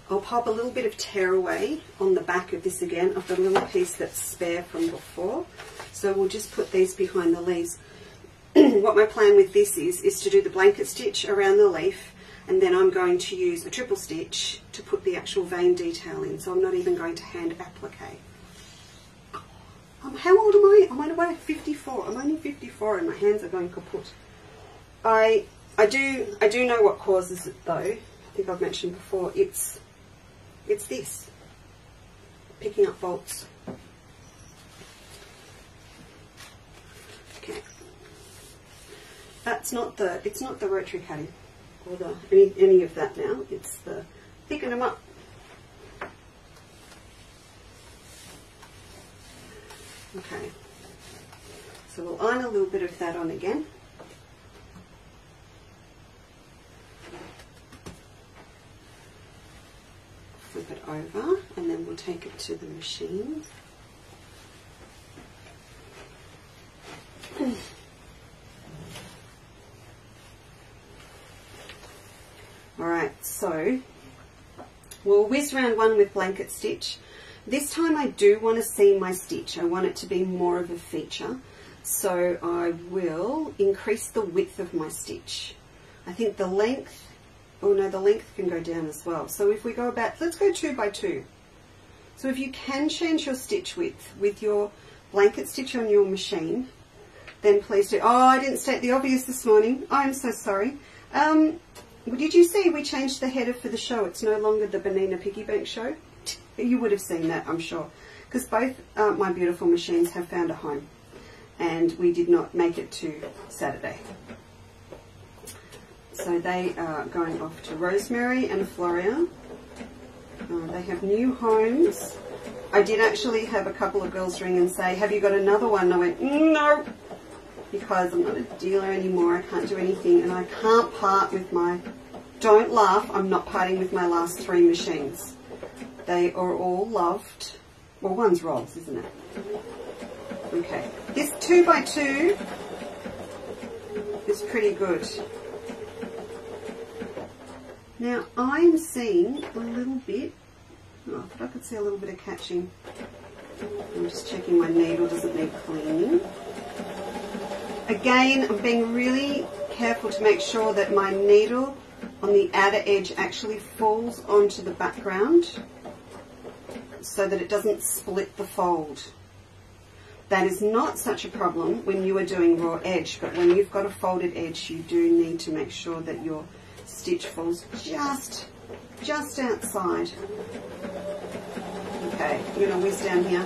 I'll pop a little bit of tearaway on the back of this again. I've got a little piece that's spare from before, so we'll just put these behind the leaves. What my plan with this is to do the blanket stitch around the leaf, and then I'm going to use a triple stitch to put the actual vein detail in, so I'm not even going to hand applique. How old am I? I'm only 54. I'm only 54 and my hands are going kaput. I do know what causes it though. I think I've mentioned before. It's this, picking up bolts. Okay, it's not the rotary cutting or any of that now. It's the picking them up. Okay, so we'll iron a little bit of that on again. Flip it over and then we'll take it to the machine. So we'll whiz round one with blanket stitch. This time I do want to see my stitch. I want it to be more of a feature. So I will increase the width of my stitch. I think the length, oh no, the length can go down as well. So if we go about, let's go 2 by 2. So if you can change your stitch width with your blanket stitch on your machine, then please do. Oh, I didn't state the obvious this morning. I'm so sorry. Did you see we changed the header for the show? It's no longer the Banana Piggy Bank show. You would have seen that, I'm sure, because both my beautiful machines have found a home, and we did not make it to Saturday. So they are going off to Rosemary and Floria. They have new homes. I did actually have a couple of girls ring and say, have you got another one? And I went, no, because I'm not a dealer anymore. I can't do anything, and I can't part with my, don't laugh, I'm not parting with my last 3 machines. They are all loved. Well, one's Rob's, isn't it? Okay. This 2 by 2 is pretty good. Now, I'm seeing a little bit, oh, I thought I could see a little bit of catching. I'm just checking my needle doesn't need cleaning. Again, I'm being really careful to make sure that my needle on the outer edge actually falls onto the background, so that it doesn't split the fold. That is not such a problem when you are doing raw edge, but when you've got a folded edge, you do need to make sure that your stitch falls just outside. Okay, I'm going to whiz down here.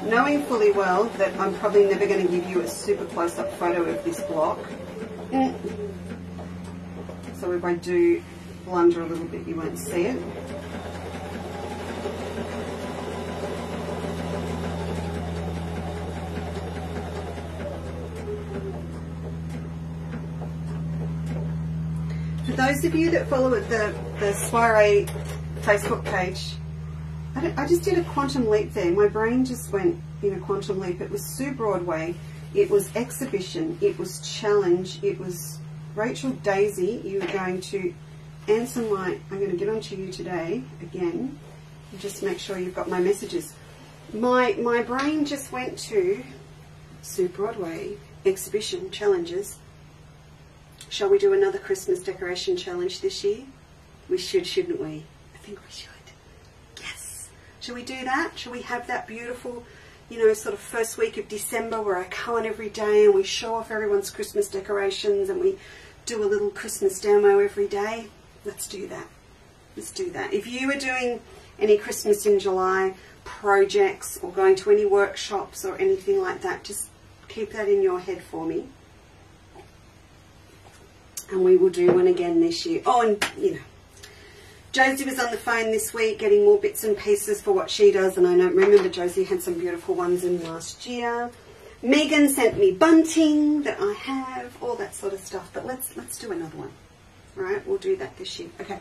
Knowing fully well that I'm probably never going to give you a super close-up photo of this block. So if I do blunder a little bit, you won't see it. For those of you that follow the Soiree Facebook page, I just did a quantum leap there. My brain just went in a quantum leap. It was Sue Broadway, it was exhibition, it was challenge, it was Rachel Daisy. You are going to answer my, I'm going to get onto you today again, and just make sure you've got my messages. My brain just went to Sue Broadway, exhibition, challenges. Shall we do another Christmas decoration challenge this year? We should, shouldn't we? I think we should. Yes. Shall we do that? Shall we have that beautiful, you know, sort of first week of December where I come on every day and we show off everyone's Christmas decorations and we do a little Christmas demo every day? Let's do that. Let's do that. If you are doing any Christmas in July projects or going to any workshops or anything like that, just keep that in your head for me. And we will do one again this year. Oh, and, you know, Josie was on the phone this week getting more bits and pieces for what she does. And I know, remember Josie had some beautiful ones in last year. Megan sent me bunting that I have, all that sort of stuff. But let's do another one. All right, we'll do that this year. Okay,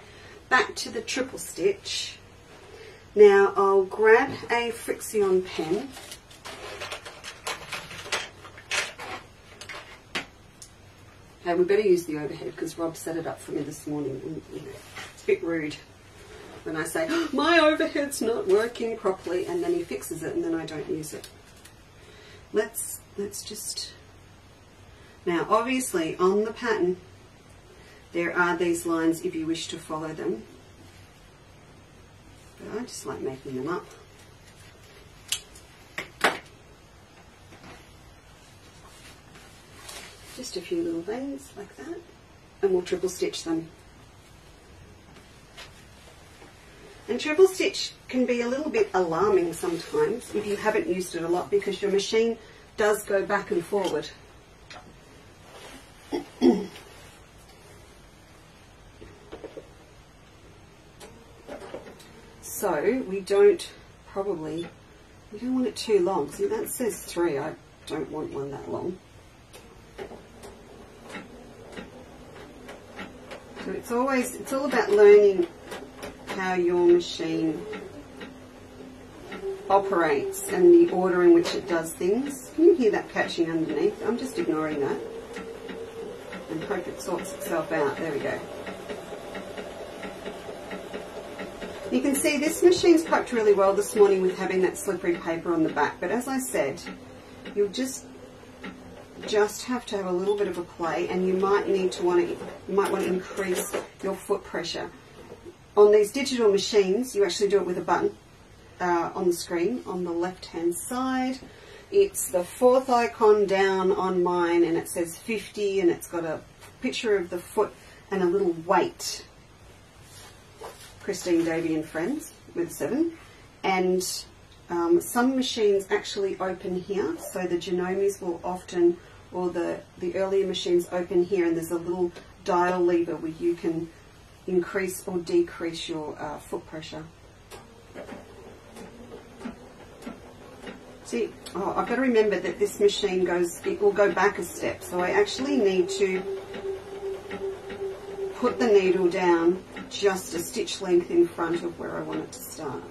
back to the triple stitch. Now I'll grab a Frixion pen. Okay, we better use the overhead because Rob set it up for me this morning. And, you know, it's a bit rude when I say, oh, my overhead's not working properly, and then he fixes it and then I don't use it. Let's just... Now, obviously, on the pattern, there are these lines if you wish to follow them. But I just like making them up. Just a few little veins like that, and we'll triple stitch them. And triple stitch can be a little bit alarming sometimes if you haven't used it a lot, because your machine does go back and forward. So we don't want it too long. See, that says 3. I don't want one that long. So it's all about learning how your machine operates and the order in which it does things. Can you hear that catching underneath? I'm just ignoring that. and hope it sorts itself out. There we go. You can see this machine's coped really well this morning with having that slippery paper on the back, but as I said, you'll just have to have a little bit of a play, and you might want to increase your foot pressure. On these digital machines, you actually do it with a button on the screen on the left hand side. It's the 4th icon down on mine, and it says 50, and it's got a picture of the foot and a little weight. Christine Davey and Friends with 7, and some machines actually open here, so the Genomes will often, or the earlier machines open here, and there's a little dial lever where you can increase or decrease your foot pressure. See, I've got to remember that this machine it will go back a step, so I actually need to put the needle down just a stitch length in front of where I want it to start.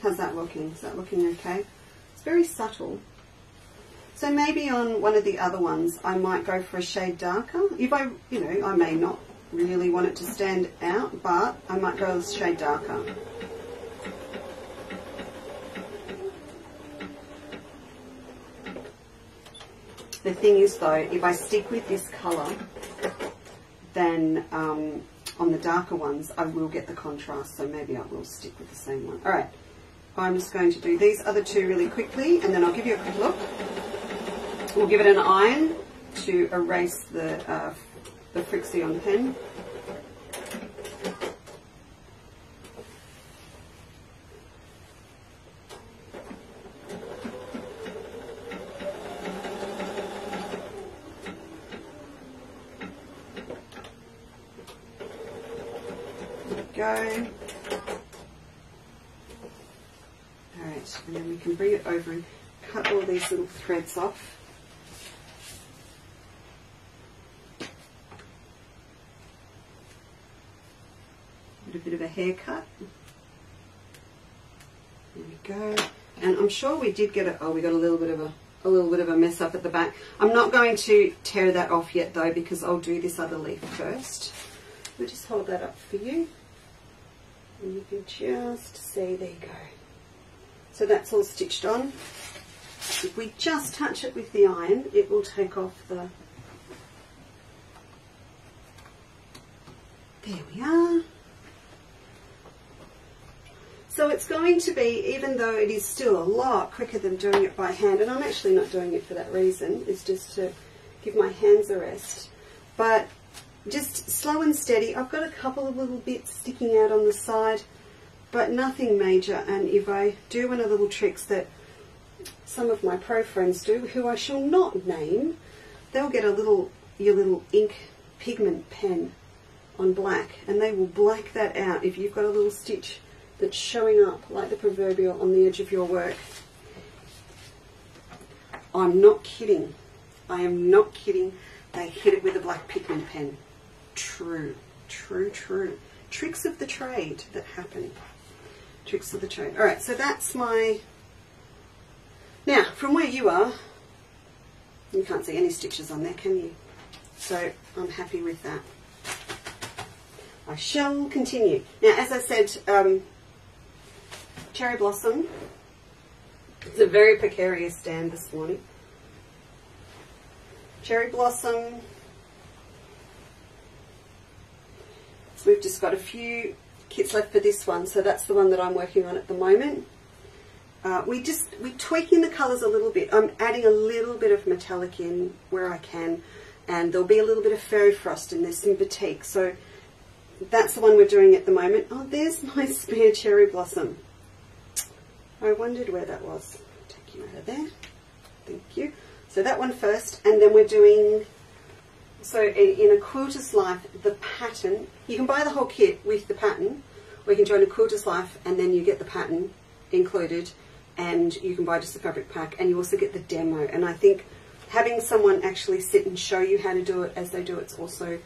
How's that looking? Is that looking okay? It's very subtle. So maybe on one of the other ones I might go for a shade darker. If I may not really want it to stand out, but I might go a shade darker. The thing is though, if I stick with this colour, then on the darker ones I will get the contrast, so maybe I will stick with the same one. Alright, I'm just going to do these other two really quickly, and then I'll give you a quick look. We'll give it an iron to erase the Frixie on the pen. Go. Alright, and then we can bring it over and cut all these little threads off. A bit of a haircut. There we go. And I'm sure we did get we got a little bit of a mess up at the back. I'm not going to tear that off yet though, because I'll do this other leaf first. We'll just hold that up for you. And you can just see, there you go. So that's all stitched on. If we just touch it with the iron, it will take off the... There we are. So it's going to be, even though it is still a lot quicker than doing it by hand, and I'm actually not doing it for that reason, it's just to give my hands a rest, but just slow and steady. I've got a couple of little bits sticking out on the side, but nothing major. And if I do one of the little tricks that some of my pro friends do, who I shall not name, they'll get your little ink pigment pen on black, and they will black that out if you've got a little stitch that's showing up like the proverbial on the edge of your work. I'm not kidding. I am not kidding. They hit it with a black pigment pen. True, true, true. Tricks of the trade that happen. Tricks of the trade. Alright, so that's my... Now, from where you are, you can't see any stitches on there, can you? So, I'm happy with that. I shall continue. Now, as I said, Cherry Blossom. It's a very precarious stand this morning. Cherry Blossom. So we've just got a few kits left for this one, so that's the one that I'm working on at the moment. We're tweaking the colours a little bit. I'm adding a little bit of metallic in where I can, and there'll be a little bit of fairy frost in there, some batik. So that's the one we're doing at the moment. Oh, there's my spare Cherry Blossom. I wondered where that was. Take you out of there. Thank you. So that one first, and then we're doing... So in a Quilter's Life, the pattern, you can buy the whole kit with the pattern, or you can join a Quilter's Life and then you get the pattern included, and you can buy just the fabric pack, and you also get the demo. And I think having someone actually sit and show you how to do it as they do it's also,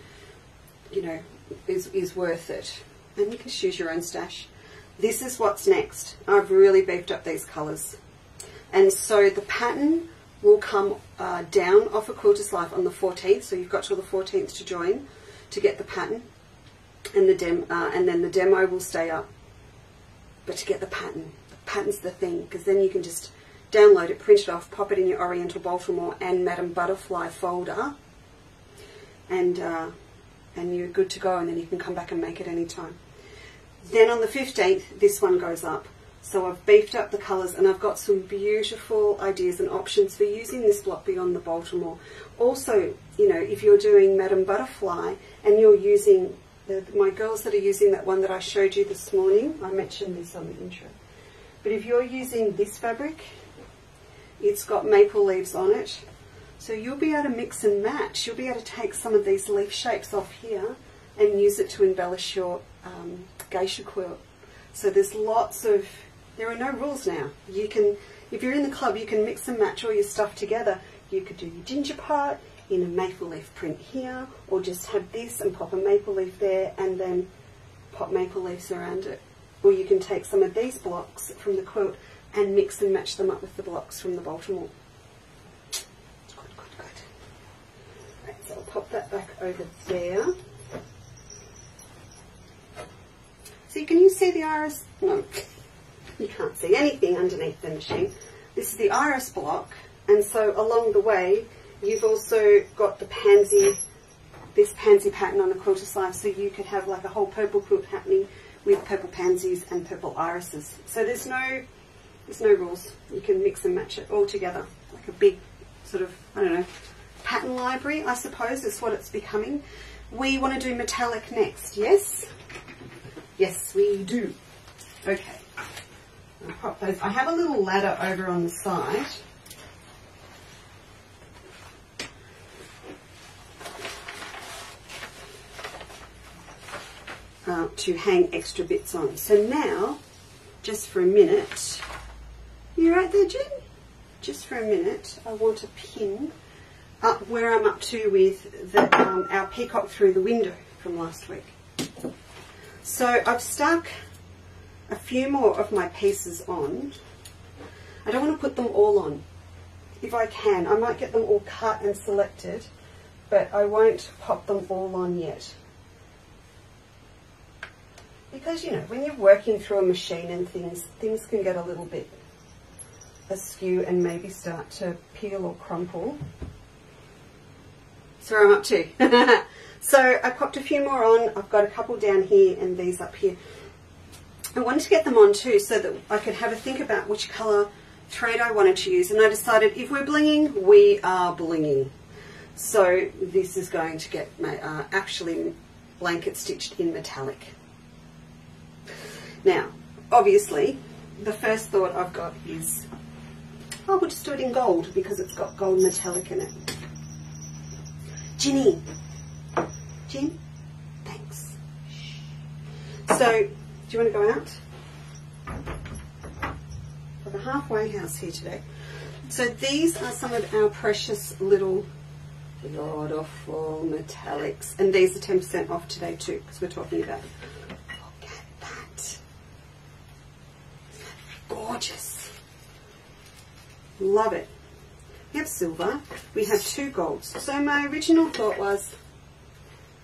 you know, is worth it. And you can choose your own stash. This is what's next. I've really beefed up these colours. And so the pattern will come down off a quilter's life on the 14th, so you've got till the 14th to join to get the pattern, and then the demo will stay up. But to get the pattern's the thing, because then you can just download it, print it off, pop it in your Oriental Baltimore and Madame Butterfly folder, and you're good to go, and then you can come back and make it anytime. Then on the 15th, this one goes up. So I've beefed up the colours, and I've got some beautiful ideas and options for using this block beyond the Baltimore. Also, you know, if you're doing Madame Butterfly and you're using, my girls that are using that one that I showed you this morning, I mentioned this on the intro. But if you're using this fabric, it's got maple leaves on it. So you'll be able to mix and match. You'll be able to take some of these leaf shapes off here and use it to embellish your geisha quilt. So there's lots of, there are no rules now. You can, if you're in the club, you can mix and match all your stuff together. You could do your ginger part in a maple leaf print here, or just have this and pop a maple leaf there and then pop maple leaves around it. Or you can take some of these blocks from the quilt and mix and match them up with the blocks from the Baltimore. Good, good, good. Right, so I'll pop that back over there. So can you see the iris? No, you can't see anything underneath the machine. This is the iris block, and so along the way you've also got the pansy, this pansy pattern on a quilter sleeve, so you could have like a whole purple quilt happening with purple pansies and purple irises. So there's no rules. You can mix and match it all together, like a big sort of, I don't know, pattern library, I suppose is what it's becoming. We want to do metallic next, yes? Yes, we do. Okay. I'll pop those. I have a little ladder over on the side. To hang extra bits on. So now, just for a minute, you right there, Jen? Just for a minute, I want to pin up where I'm up to with the, our peacock through the window from last week. So I've stuck a few more of my pieces on. I don't want to put them all on. If I can, I might get them all cut and selected, but I won't pop them all on yet. Because, you know, when you're working through a machine and things can get a little bit askew and maybe start to peel or crumple. That's where I'm up to. So I popped a few more on. I've got a couple down here and these up here. I wanted to get them on too so that I could have a think about which colour thread I wanted to use. And I decided if we're blinging, we are blinging. So this is going to get actually blanket stitched in metallic. Now, obviously, the first thought I've got is, oh, we'll just do it in gold because it's got gold metallic in it. Ginny. Gin? Thanks. So, do you want to go out? We've got a halfway house here today. So these are some of our precious little beautiful metallics. And these are 10% off today too, because we're talking about them. Look at that. Gorgeous. Love it. We have silver. We have 2 golds. So my original thought was,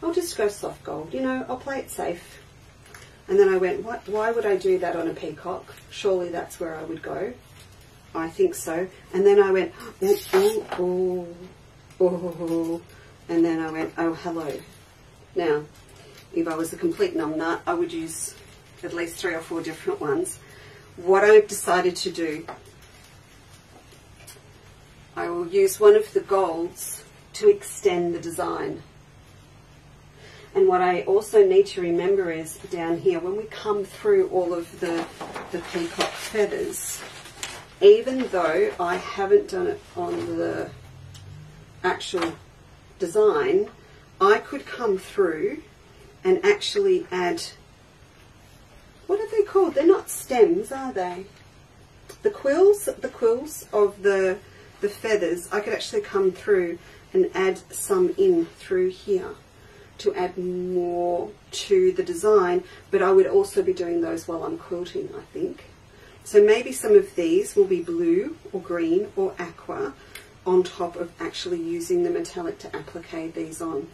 I'll just go soft gold. You know, I'll play it safe. And then I went, why would I do that on a peacock? Surely that's where I would go. I think so. And then I went, oh. And then I went, oh, hello. Now, if I was a complete numbnut, I would use at least 3 or 4 different ones. What I've decided to do, I will use one of the golds to extend the design. And what I also need to remember is down here, when we come through all of the peacock feathers, even though I haven't done it on the actual design, I could come through and actually add, what are they called? They're not stems, are they? The quills of the feathers, I could actually come through and add some in through here to add more to the design, but I would also be doing those while I'm quilting, I think. So maybe some of these will be blue or green or aqua on top of actually using the metallic to applique these on.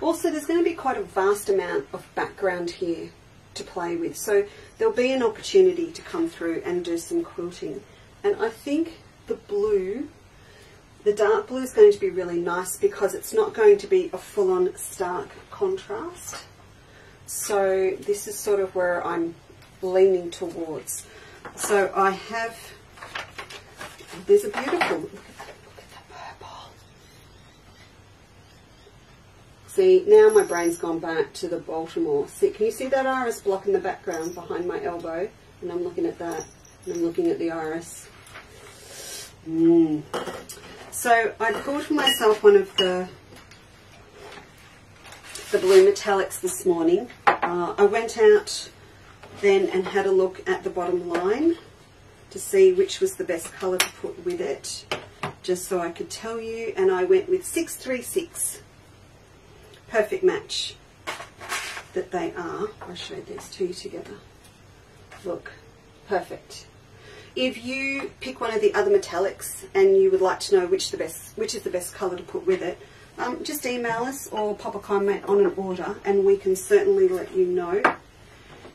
Also, there's going to be quite a vast amount of background here to play with. So there'll be an opportunity to come through and do some quilting. And I think the blue, the dark blue, is going to be really nice because it's not going to be a full-on stark contrast. So this is sort of where I'm leaning towards. So I have, there's a beautiful, look at that purple. See, now my brain's gone back to the Baltimore. See, can you see that iris block in the background behind my elbow? And I'm looking at that, and I'm looking at the iris. So I pulled myself one of the blue metallics this morning. I went out then and had a look at the bottom line to see which was the best colour to put with it, just so I could tell you, and I went with 636. Perfect match that they are. I'll show these two together. Look, perfect. If you pick one of the other metallics and you would like to know which is the best colour to put with it, just email us or pop a comment on an order and we can certainly let you know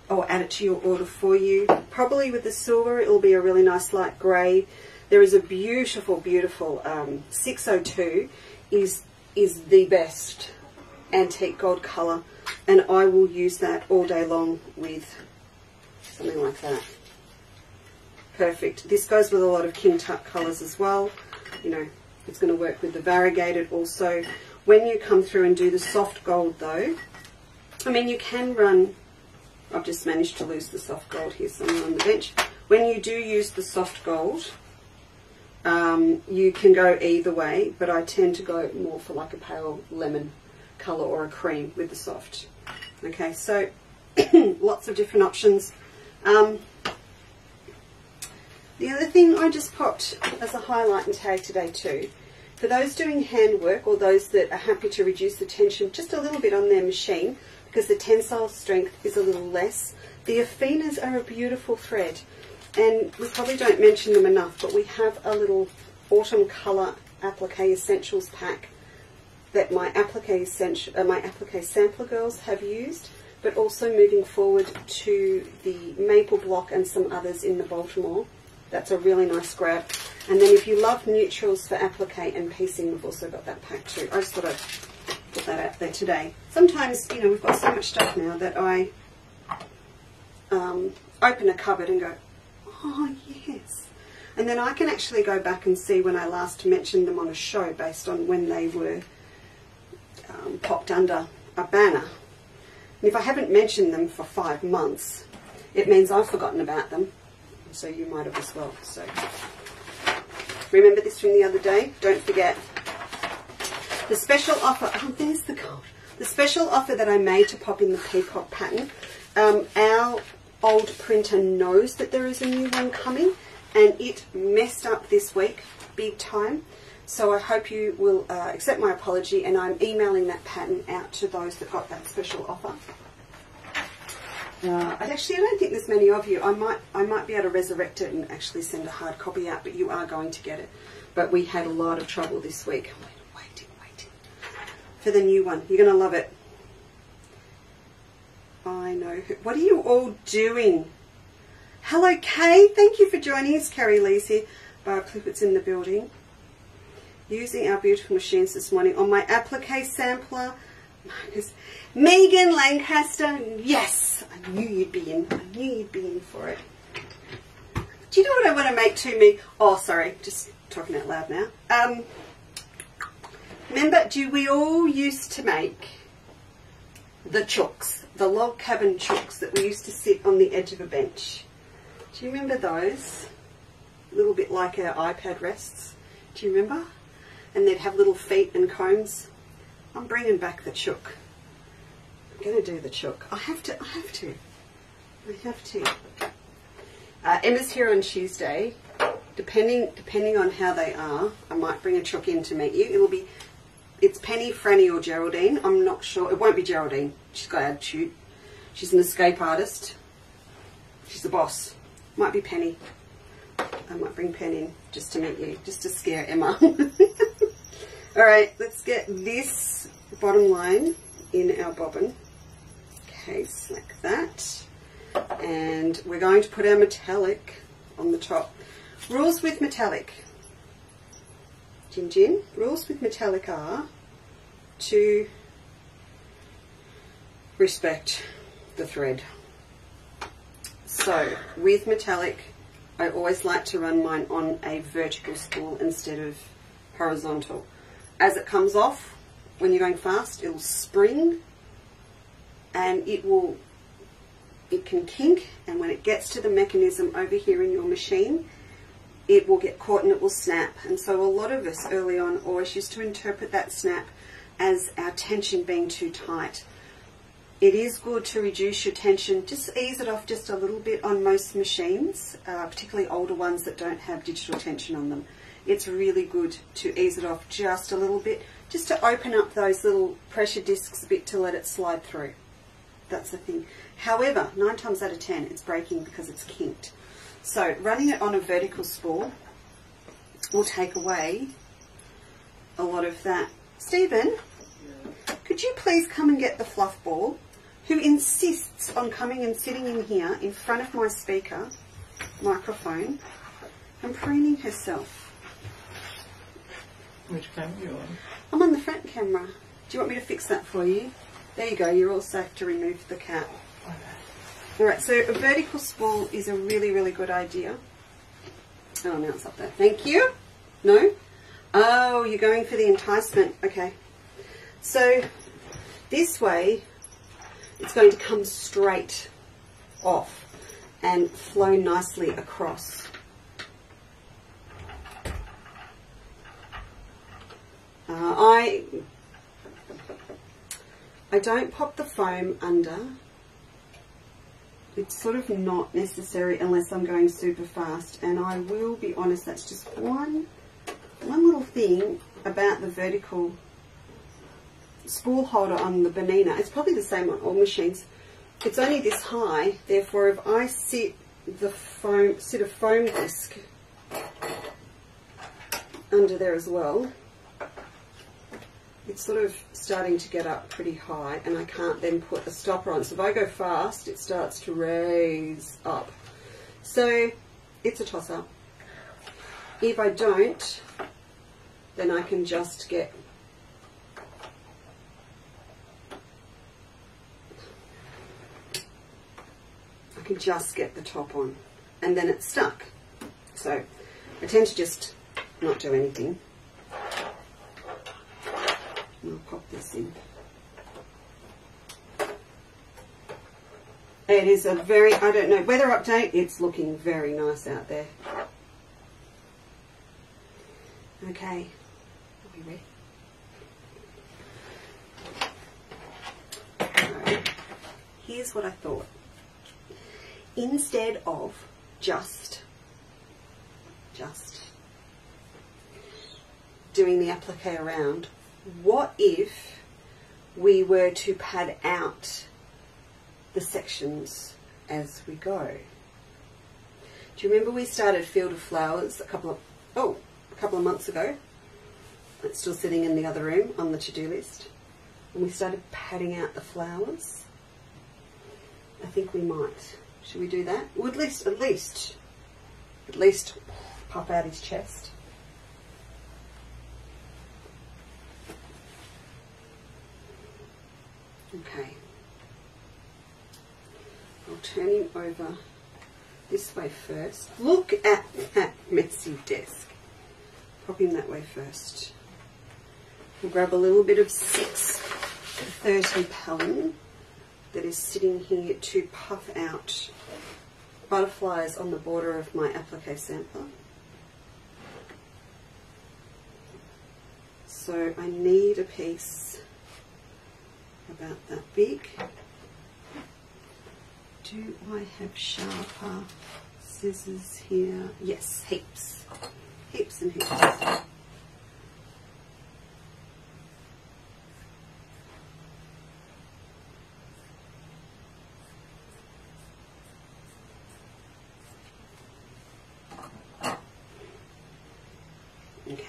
or add it to your order for you. Probably with the silver it will be a really nice light grey. There is a beautiful, beautiful 602 is the best antique gold colour, and I will use that all day long with something like that. Perfect. This goes with a lot of King Tut colours as well. You know, it's going to work with the variegated also. When you come through and do the soft gold though, I mean you can run, I've just managed to lose the soft gold here somewhere on the bench. When you do use the soft gold, you can go either way, but I tend to go more for like a pale lemon colour or a cream with the soft. Okay, so lots of different options. The other thing I just popped as a highlight and tag today too, for those doing handwork or those that are happy to reduce the tension just a little bit on their machine because the tensile strength is a little less, the Affinas are a beautiful thread, and we probably don't mention them enough, but we have a little autumn colour applique essentials pack that my applique sampler girls have used, but also moving forward to the maple block and some others in the Baltimore. That's a really nice grab. And then if you love neutrals for applique and piecing, we've also got that pack too. I just thought I'd put that out there today. Sometimes, you know, we've got so much stuff now that I open a cupboard and go, oh yes. And then I can actually go back and see when I last mentioned them on a show based on when they were popped under a banner. And if I haven't mentioned them for 5 months, it means I've forgotten about them. So you might have as well. So remember this from the other day. Don't forget the special offer. Oh, there's the gold. The special offer that I made to pop in the peacock pattern. Our old printer knows that there is a new one coming, and it messed up this week big time. So I hope you will accept my apology, and I'm emailing that pattern out to those that got that special offer. I don't think there's many of you. I might be able to resurrect it and actually send a hard copy out, but you are going to get it. But we had a lot of trouble this week. Waiting for the new one. You're going to love it. I know. What are you all doing? Hello, Kay. Thank you for joining us. Carrie Lee's here. Barb Clippett's in the building. Using our beautiful machines this morning on my applique sampler. Megan Lancaster, yes, I knew you'd be in. I knew you'd be in for it. Do you know what I want to make to me? Oh, sorry, just talking out loud now. Remember, we all used to make the chooks, the log cabin chooks that we used to sit on the edge of a bench. Do you remember those? A little bit like our iPad rests. Do you remember? And they'd have little feet and combs. I'm bringing back the chook. I'm going to do the chook. I have to. Emma's here on Tuesday. Depending on how they are, I might bring a chook in to meet you. It's Penny, Franny or Geraldine. I'm not sure. It won't be Geraldine. She's got attitude. She's an escape artist. She's the boss. Might be Penny. I might bring Pen in just to meet you, just to scare Emma. Alright, let's get this bottom line in our bobbin. Case like that. And we're going to put our metallic on the top. Rules with metallic. Jin Jin, rules with metallic are to respect the thread. So with metallic, I always like to run mine on a vertical spool instead of horizontal. As it comes off, when you're going fast, it'll spring and it can kink, and when it gets to the mechanism over here in your machine, it will get caught and it will snap. And so a lot of us early on always used to interpret that snap as our tension being too tight. It is good to reduce your tension, just ease it off just a little bit on most machines, particularly older ones that don't have digital tension on them. It's really good to ease it off just a little bit, just to open up those little pressure discs a bit to let it slide through. That's the thing. However, 9 times out of 10 it's breaking because it's kinked. So running it on a vertical spool will take away a lot of that. Stephen, could you please come and get the fluff ball, who insists on coming and sitting in here in front of my speaker microphone and preening herself. Which camera are you on? I'm on the front camera. Do you want me to fix that for you? There you go, you're all safe to remove the cap. Okay. Alright, so a vertical spool is a really, really good idea. Oh, now it's up there. Thank you. No? Oh, you're going for the enticement. Okay. So this way, it's going to come straight off and flow nicely across. I don't pop the foam under. It's sort of not necessary unless I'm going super fast, and I will be honest, that's just one little thing about the vertical spool holder on the Bonina. It's probably the same on all machines. It's only this high, therefore if I sit a foam disc under there as well, it's sort of starting to get up pretty high, and I can't then put the stopper on. So if I go fast, it starts to raise up. So it's a toss-up. If I don't, then I can just get the top on, and then it's stuck. So I tend to just not do anything. I'll pop this in. It is a very, I don't know, weather update, it's looking very nice out there. Okay, are we ready? So, here's what I thought. Instead of just doing the applique around, what if we were to pad out the sections as we go? Do you remember we started Field of Flowers a couple of months ago? It's still sitting in the other room on the to-do list. And we started padding out the flowers. I think we might. Should we do that? Or at least pop out his chest. Okay. I'll turn him over this way first. Look at that messy desk. Pop him that way first. We'll grab a little bit of 630 Pellin that is sitting here to puff out butterflies on the border of my applique sampler. So I need a piece about that big. Do I have sharper scissors here? Yes, heaps. Heaps and heaps.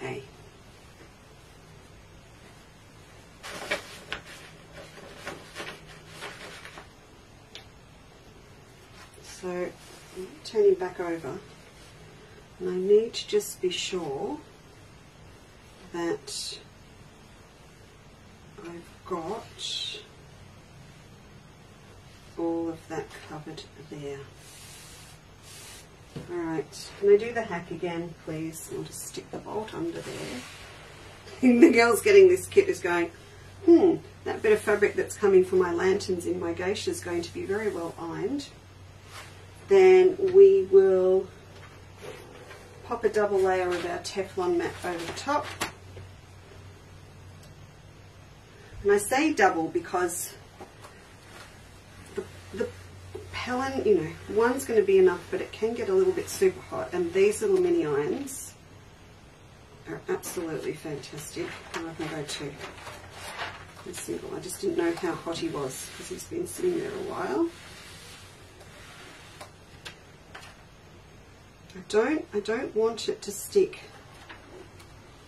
Okay. So turning back over, and I need to just be sure that I've got all of that covered there. Alright, can I do the hack again, please? I'll just stick the bolt under there. The girl's getting this kit is going, that bit of fabric that's coming for my lanterns in my geisha is going to be very well ironed. Then we will pop a double layer of our Teflon mat over the top. And I say double because the Helen, you know, one's going to be enough, but it can get a little bit super hot, and these little mini irons are absolutely fantastic. And I can go to this single. I just didn't know how hot he was because he's been sitting there a while. I don't want it to stick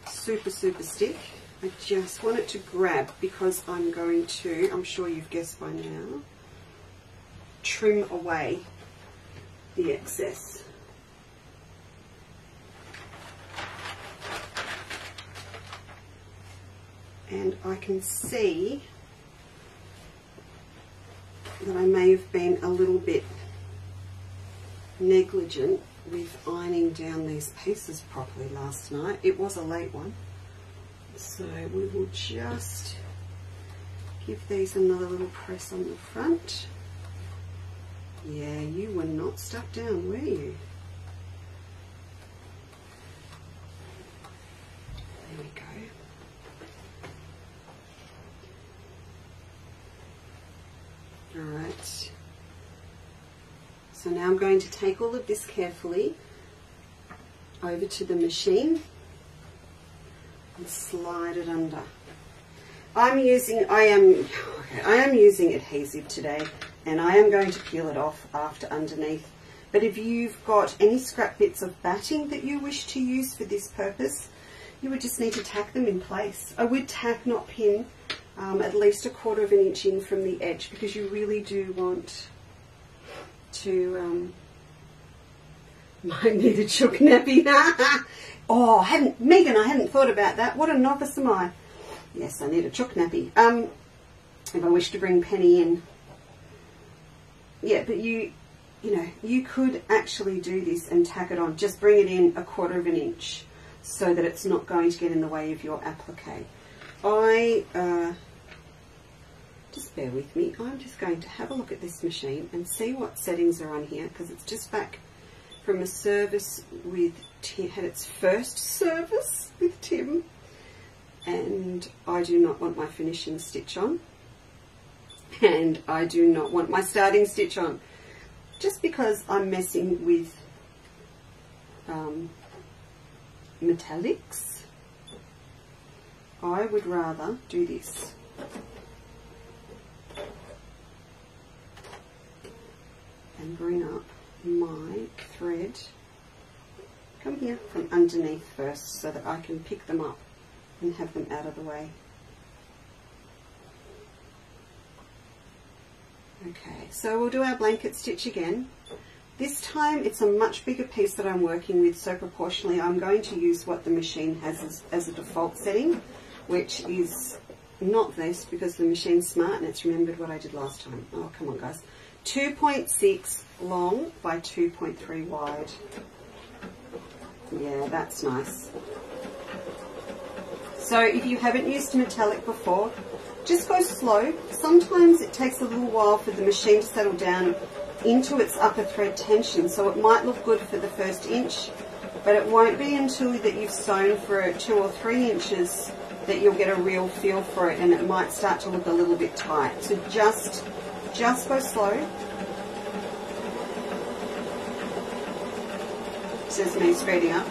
super stick. I just want it to grab because I'm going to, I'm sure you've guessed by now, trim away the excess. And I can see that I may have been a little bit negligent with ironing down these pieces properly last night. It was a late one. So we will just give these another little press on the front. Yeah, you were not stuck down, were you? There we go. Alright. So now I'm going to take all of this carefully over to the machine and slide it under. I am using adhesive today, and I am going to peel it off after underneath. But if you've got any scrap bits of batting that you wish to use for this purpose, you would just need to tack them in place. I would tack, not pin, at least 1/4 of an inch in from the edge, because you really do want to, might need a chook nappy. Oh, Megan, I hadn't thought about that. What a novice am I. Yes, I need a chook nappy. If I wish to bring Penny in. Yeah, but you know, you could actually do this and tack it on. Just bring it in 1/4 of an inch so that it's not going to get in the way of your applique. Just bear with me. I'm just going to have a look at this machine and see what settings are on here, because it's just back from a service with Tim, had its first service with Tim, and I do not want my finishing stitch on, and I do not want my starting stitch on, just because I'm messing with metallics. I would rather do this. And bring up my thread, come here from underneath first so that I can pick them up and have them out of the way. Okay, so we'll do our blanket stitch again. This time it's a much bigger piece that I'm working with, so proportionally I'm going to use what the machine has as a default setting, which is not this, because the machine's smart and it's remembered what I did last time. Oh, come on guys. 2.6 long by 2.3 wide. Yeah, that's nice. So if you haven't used metallic before, just go slow. Sometimes it takes a little while for the machine to settle down into its upper thread tension, so it might look good for the first inch, but it won't be until that you've sewn for 2 or 3 inches that you'll get a real feel for it, and it might start to look a little bit tight. So just go slow. This is me speeding up.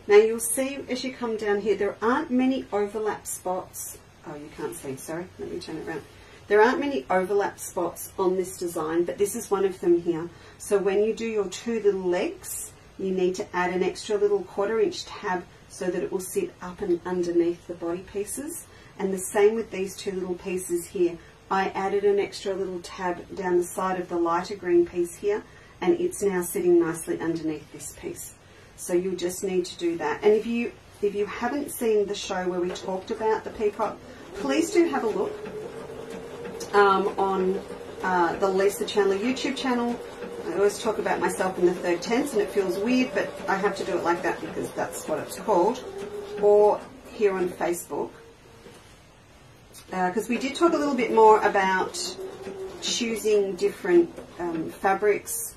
Now you'll see as you come down here, there aren't many overlap spots. Oh, you can't see, sorry. Let me turn it around. There aren't many overlap spots on this design, but this is one of them here. So when you do your two little legs, you need to add an extra little 1/4 inch tab so that it will sit up and underneath the body pieces. And the same with these two little pieces here. I added an extra little tab down the side of the lighter green piece here, and it's now sitting nicely underneath this piece. So you'll just need to do that. And if you haven't seen the show where we talked about the peacock, please do have a look on the Lisa Chandler YouTube channel. I always talk about myself in the third tense and it feels weird, but I have to do it like that because that's what it's called. Or here on Facebook. Because we did talk a little bit more about choosing different fabrics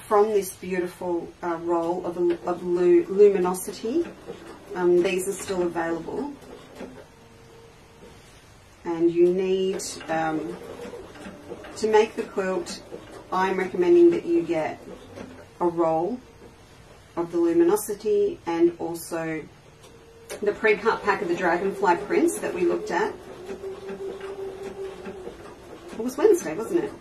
from this beautiful roll of luminosity. These are still available. And you need, to make the quilt, I'm recommending that you get a roll of the luminosity and also the pre-cut pack of the dragonfly prints that we looked at. It was Wednesday, wasn't it?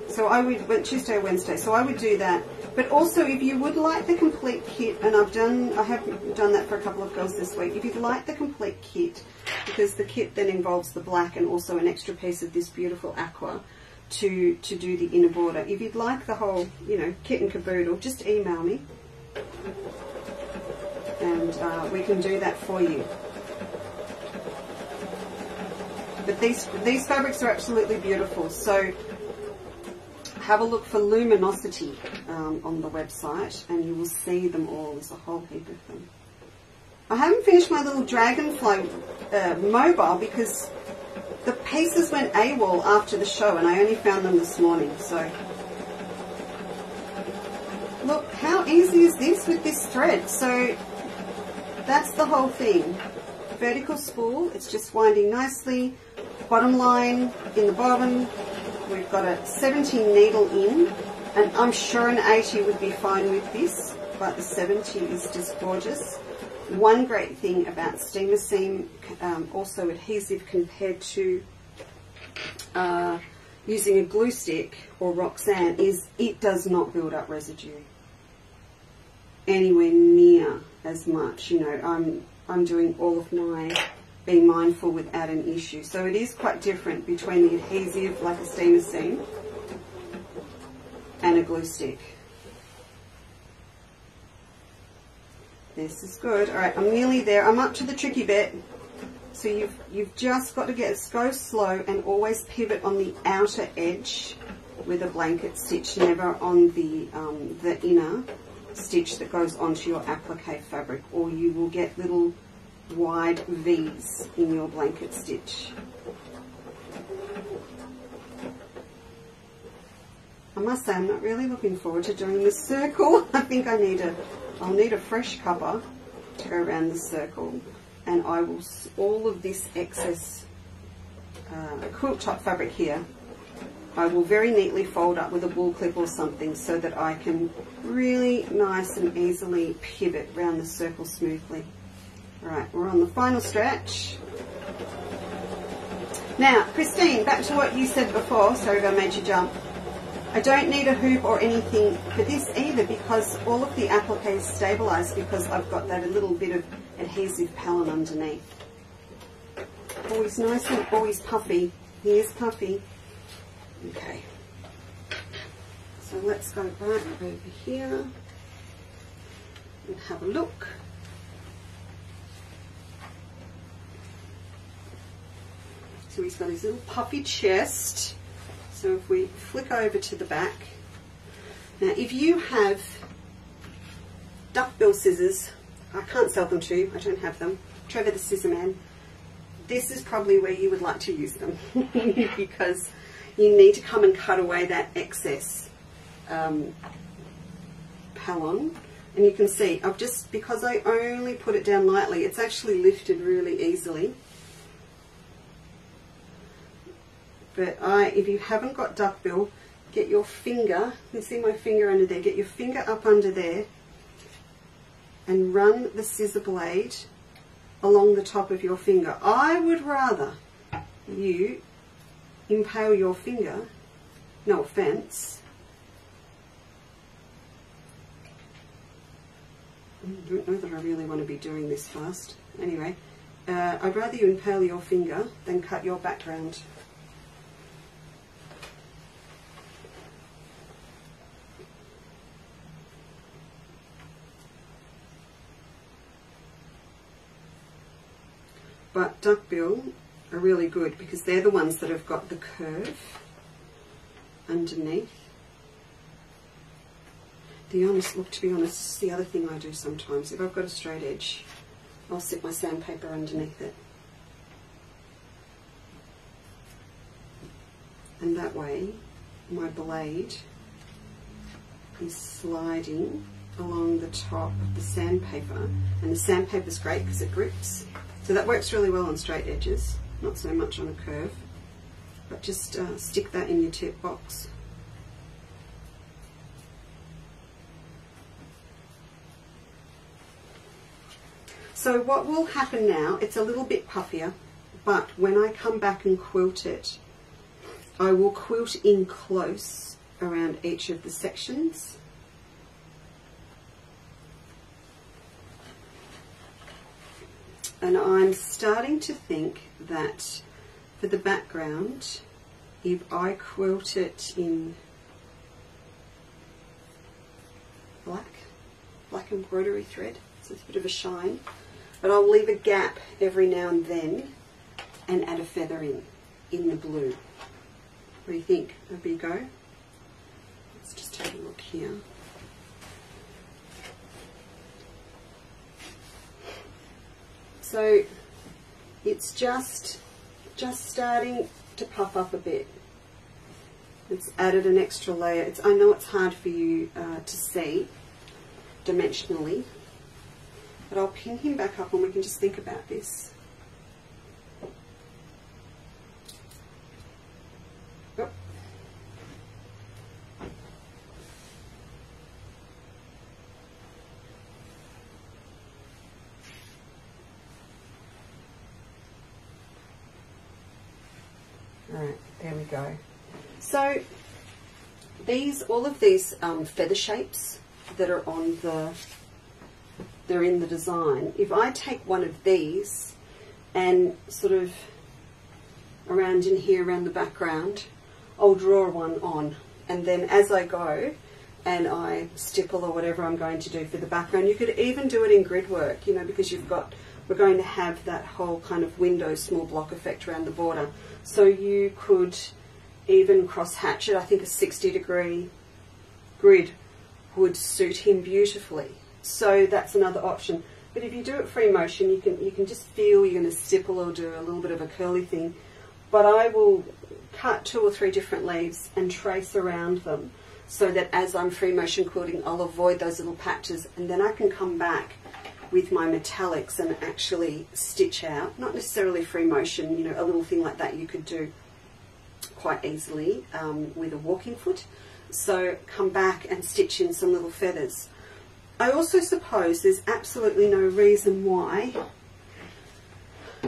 So went Tuesday or Wednesday, so I would do that. But also, if you would like the complete kit, and I have done that for a couple of girls this week, if you'd like the complete kit, because the kit then involves the black and also an extra piece of this beautiful aqua to do the inner border. If you'd like the whole, kit and caboodle, just email me and we can do that for you. But these fabrics are absolutely beautiful, so have a look for luminosity on the website and you will see them all. There's a whole heap of them. I haven't finished my little dragonfly mobile because the pieces went AWOL after the show and I only found them this morning. So look, how easy is this with this thread? So that's the whole thing. Vertical spool, it's just winding nicely. Bottom line in the bottom, we've got a 17 needle in, and I'm sure an 80 would be fine with this, but the 70 is just gorgeous. One great thing about steamer seam, also adhesive compared to using a glue stick or Roxanne, is it does not build up residue anywhere near as much. I'm doing all of my being mindful without an issue. So it is quite different between the adhesive, like a steamer seam, and a glue stick. This is good. All right, I'm nearly there. I'm up to the tricky bit. So you've just got to go slow and always pivot on the outer edge with a blanket stitch, never on the inner stitch that goes onto your applique fabric, or you will get little wide V's in your blanket stitch. I must say I'm not really looking forward to doing this circle. I think I'll need a fresh cuppa to go around the circle, and I will, all of this excess quilt top fabric here, I will very neatly fold up with a wool clip or something so that I can really nice and easily pivot around the circle smoothly. Alright, we're on the final stretch. Now, Christine, back to what you said before. Sorry if I made you jump. I don't need a hoop or anything for this either because all of the applique is stabilised because I've got that a little bit of adhesive pellin underneath. Always nice and always puffy. Here's puffy. Okay. So let's go back over here and have a look. So he's got his little puffy chest. So if we flick over to the back. Now if you have duckbill scissors, I can't sell them to you, I don't have them. Trevor the Scissor Man. This is probably where you would like to use them because you need to come and cut away that excess pellon. And you can see, because I only put it down lightly, it's actually lifted really easily. But if you haven't got duckbill, get your finger, you can see my finger under there, get your finger up under there and run the scissor blade along the top of your finger. I would rather you impale your finger, no offence, I don't know that I really want to be doing this fast. Anyway, I'd rather you impale your finger than cut your background. But duckbill are really good because they're the ones that have got the curve underneath. To be honest, this is the other thing I do sometimes. If I've got a straight edge, I'll sit my sandpaper underneath it. And that way, my blade is sliding along the top of the sandpaper. And the sandpaper is great because it grips. So that works really well on straight edges, not so much on a curve. But just stick that in your tip box. So what will happen now, it's a little bit puffier, but when I come back and quilt it, I will quilt in close around each of the sections. And I'm starting to think that for the background, if I quilt it in black embroidery thread, so it's a bit of a shine, but I'll leave a gap every now and then and add a feather in the blue. What do you think? Over you go. Let's just take a look here. So it's just starting to puff up a bit. It's added an extra layer. I know it's hard for you to see dimensionally, but I'll pin him back up and we can just think about this. Oh. Alright, there we go. So all of these feather shapes that are on they're in the design, if I take one of these and sort of around in here around the background, I'll draw one on, and then as I go and I stipple or whatever I'm going to do for the background, you could even do it in grid work, you know, because we're going to have that whole kind of window small block effect around the border. So you could even cross hatch it. I think a 60-degree grid would suit him beautifully. So that's another option. But if you do it free motion, you can just feel you're going to stipple or do a little bit of a curly thing. But I will cut 2 or 3 different leaves and trace around them so that as I'm free motion quilting, I'll avoid those little patches, and then I can come back with my metallics and actually stitch out. Not necessarily free motion, you know, a little thing like that you could do quite easily with a walking foot. So come back and stitch in some little feathers. I also suppose there's absolutely no reason why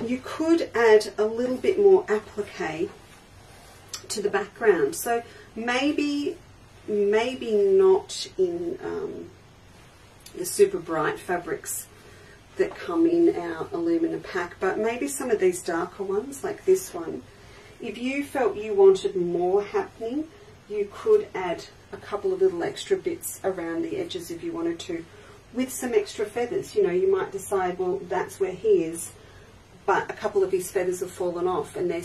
you could add a little bit more applique to the background. So maybe not in the super bright fabrics that come in our alumina pack, but maybe some of these darker ones like this one. If you felt you wanted more happening, you could add a couple of little extra bits around the edges if you wanted to, with some extra feathers. You know, you might decide, well, that's where he is, but a couple of his feathers have fallen off and they're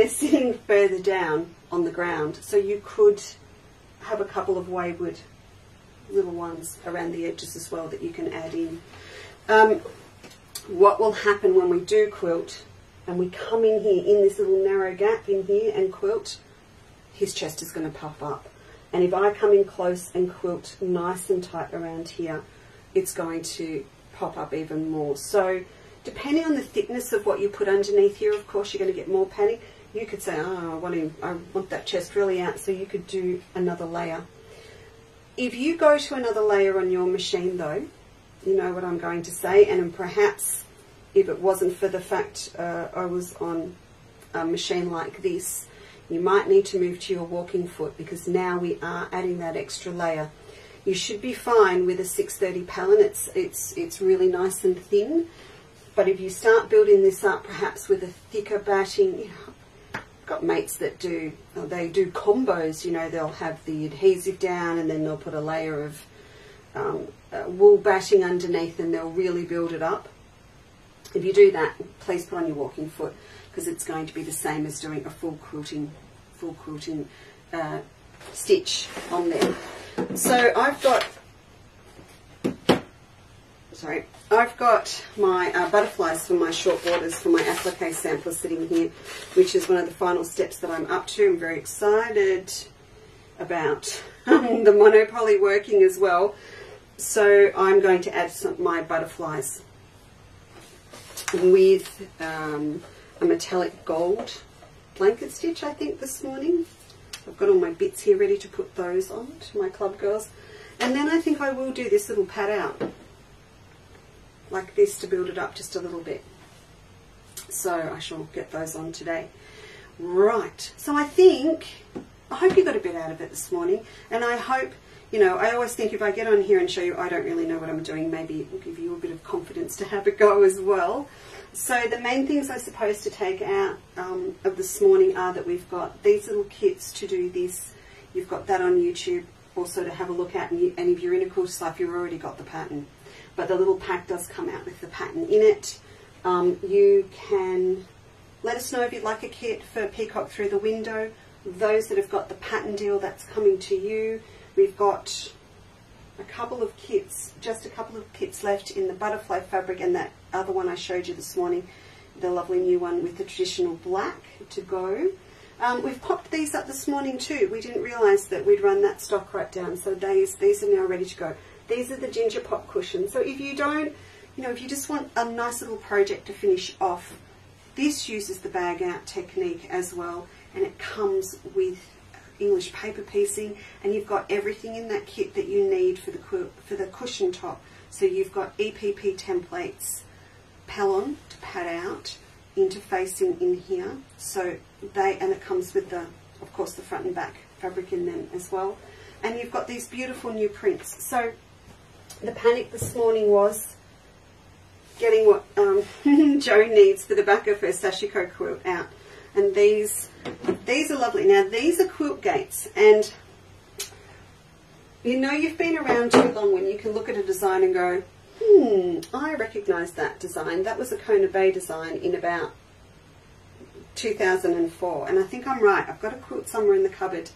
sitting further down on the ground. So you could have a couple of wayward little ones around the edges as well that you can add in. What will happen when we do quilt and we come in here in this little narrow gap in here and quilt, his chest is going to puff up. And if I come in close and quilt nice and tight around here, it's going to pop up even more. So depending on the thickness of what you put underneath here, of course, you're going to get more padding. You could say, oh, I want that chest really out, so you could do another layer. If you go to another layer on your machine though, you know what I'm going to say, and perhaps if it wasn't for the fact I was on a machine like this, you might need to move to your walking foot, because now we are adding that extra layer. You should be fine with a 630 pallet. It's really nice and thin. But if you start building this up, perhaps with a thicker batting, you know, I've got mates that do combos. You know, they'll have the adhesive down and then they'll put a layer of wool batting underneath, and they'll really build it up. If you do that, please put on your walking foot, because it's going to be the same as doing a full quilting stitch on there. So I've got my butterflies for my short borders for my applique sampler sitting here, which is one of the final steps that I'm up to. I'm very excited about the monopoly working as well. So I'm going to add my butterflies with a metallic gold blanket stitch, I think, this morning. I've got all my bits here ready to put those on to my club girls. And then I think I will do this little pad out like this to build it up just a little bit. So I shall get those on today. Right, so I hope you got a bit out of it this morning, and I hope, you know, I always think if I get on here and show you I don't really know what I'm doing, maybe it will give you a bit of confidence to have a go as well. So the main things I suppose to take out of this morning are that we've got these little kits to do this. You've got that on YouTube also to have a look at, and if you're in a Quilters Life, you've already got the pattern. But the little pack does come out with the pattern in it. You can let us know if you'd like a kit for Peacock Through the Window. Those that have got the pattern deal, that's coming to you. We've got a couple of kits, just a couple of kits left in the butterfly fabric, and that other one I showed you this morning, the lovely new one with the traditional black to go. We've popped these up this morning too. We didn't realise that we'd run that stock right down, so these are now ready to go. These are the ginger pop cushions. So if you don't, you know, if you just want a nice little project to finish off, this uses the bag out technique as well, and it comes with English paper piecing, and you've got everything in that kit that you need for the cushion top. So you've got EPP templates, Pellon to pad out, interfacing in here. So and it comes with the, of course, the front and back fabric in them as well. And you've got these beautiful new prints. So the panic this morning was getting what Jo needs for the back of her sashiko quilt out. And these are lovely. Now these are quilt gates, and you know you've been around too long when you can look at a design and go, I recognise that design. That was a Kona Bay design in about 2004, and I think I'm right. I've got a quilt somewhere in the cupboard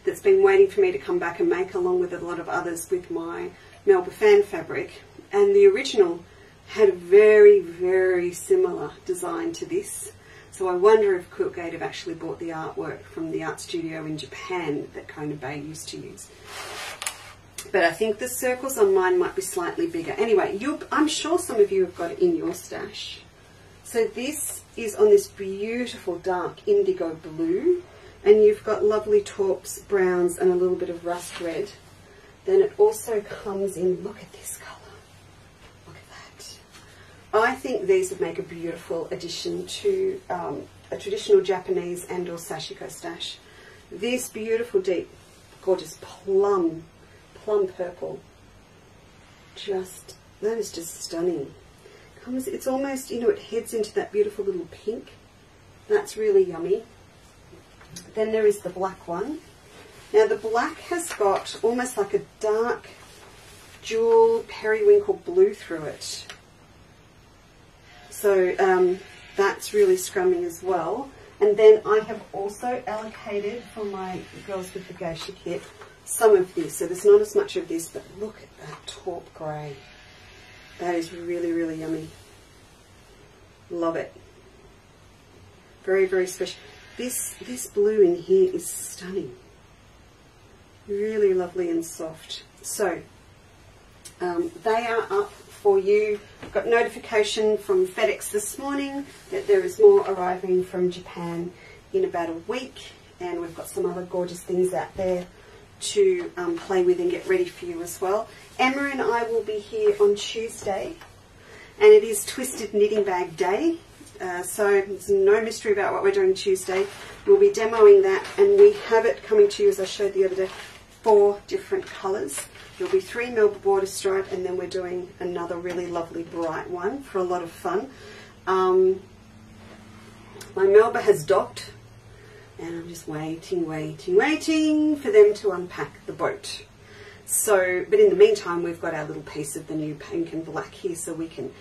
that's been waiting for me to come back and make, along with a lot of others with my Melba fan fabric, and the original had a very, very similar design to this. So I wonder if Quiltgate have actually bought the artwork from the art studio in Japan that Kona Bay used to use. But I think the circles on mine might be slightly bigger. Anyway, I'm sure some of you have got it in your stash. So this is on this beautiful dark indigo blue, and you've got lovely taupes, browns, and a little bit of rust red. Then it also comes in, look at this colour. Look at that. I think these would make a beautiful addition to a traditional Japanese and or sashiko stash. This beautiful deep, gorgeous plum purple. That is just stunning. It's almost, you know, it heads into that beautiful little pink. That's really yummy. Then there is the black one. Now the black has got almost like a dark jewel periwinkle blue through it. So that's really scrumming as well. And then I have also allocated for my girls with the geisha kit some of this. So there's not as much of this, but look at that taupe grey. That is really, really yummy. Love it. Very, very special. This blue in here is stunning. Really lovely and soft. So they are up for you. Got notification from FedEx this morning that there is more arriving from Japan in about a week, and we've got some other gorgeous things out there to play with and get ready for you as well. Emma and I will be here on Tuesday, and it is Twisted Knitting Bag Day. So there's no mystery about what we're doing Tuesday. We'll be demoing that, and we have it coming to you, as I showed the other day, 4 different colours. There'll be 3 Melba border stripe, and then we're doing another really lovely bright one for a lot of fun. My Melba has docked, and I'm just waiting for them to unpack the boat. So, but in the meantime, we've got our little piece of the new pink and black here, so we can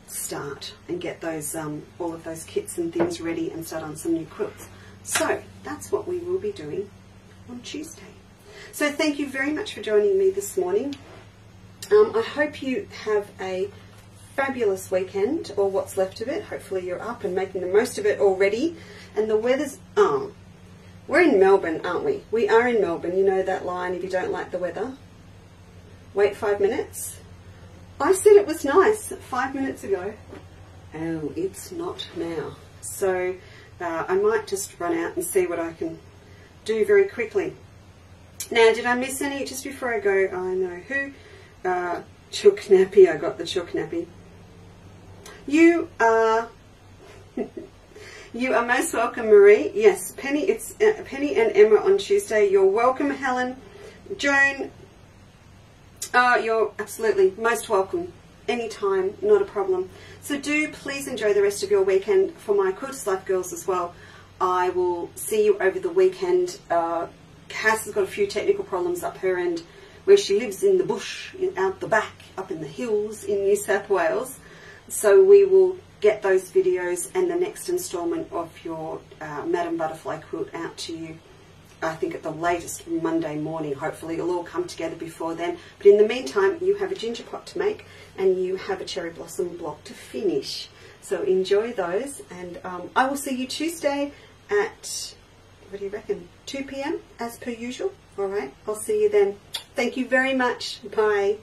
start and get those all of those kits and things ready and start on some new quilts. So that's what we will be doing on Tuesday. So thank you very much for joining me this morning. I hope you have a fabulous weekend, or what's left of it. Hopefully you're up and making the most of it already. And the weather's we're in Melbourne, aren't we? We are in Melbourne. You know that line, if you don't like the weather, wait 5 minutes. I said it was nice 5 minutes ago. Oh, it's not now. So I might just run out and see what I can do very quickly. Now, did I miss any just before I go? I know who. Chook Nappy. I got the Chook Nappy. You are you are most welcome, Marie. Yes, Penny. It's Penny and Emma on Tuesday. You're welcome, Helen. Joan. You're absolutely most welcome. Anytime, not a problem. So do please enjoy the rest of your weekend. For my Quilters Life girls as well, I will see you over the weekend. Cass has got a few technical problems up her end, where she lives in the bush, out the back, up in the hills in New South Wales. So we will get those videos and the next instalment of your Madame Butterfly quilt out to you, I think at the latest Monday morning. Hopefully it'll all come together before then. But in the meantime, you have a ginger pot to make, and you have a cherry blossom block to finish. So enjoy those, and I will see you Tuesday at, what do you reckon, 2 p.m. as per usual. All right, I'll see you then. Thank you very much. Bye.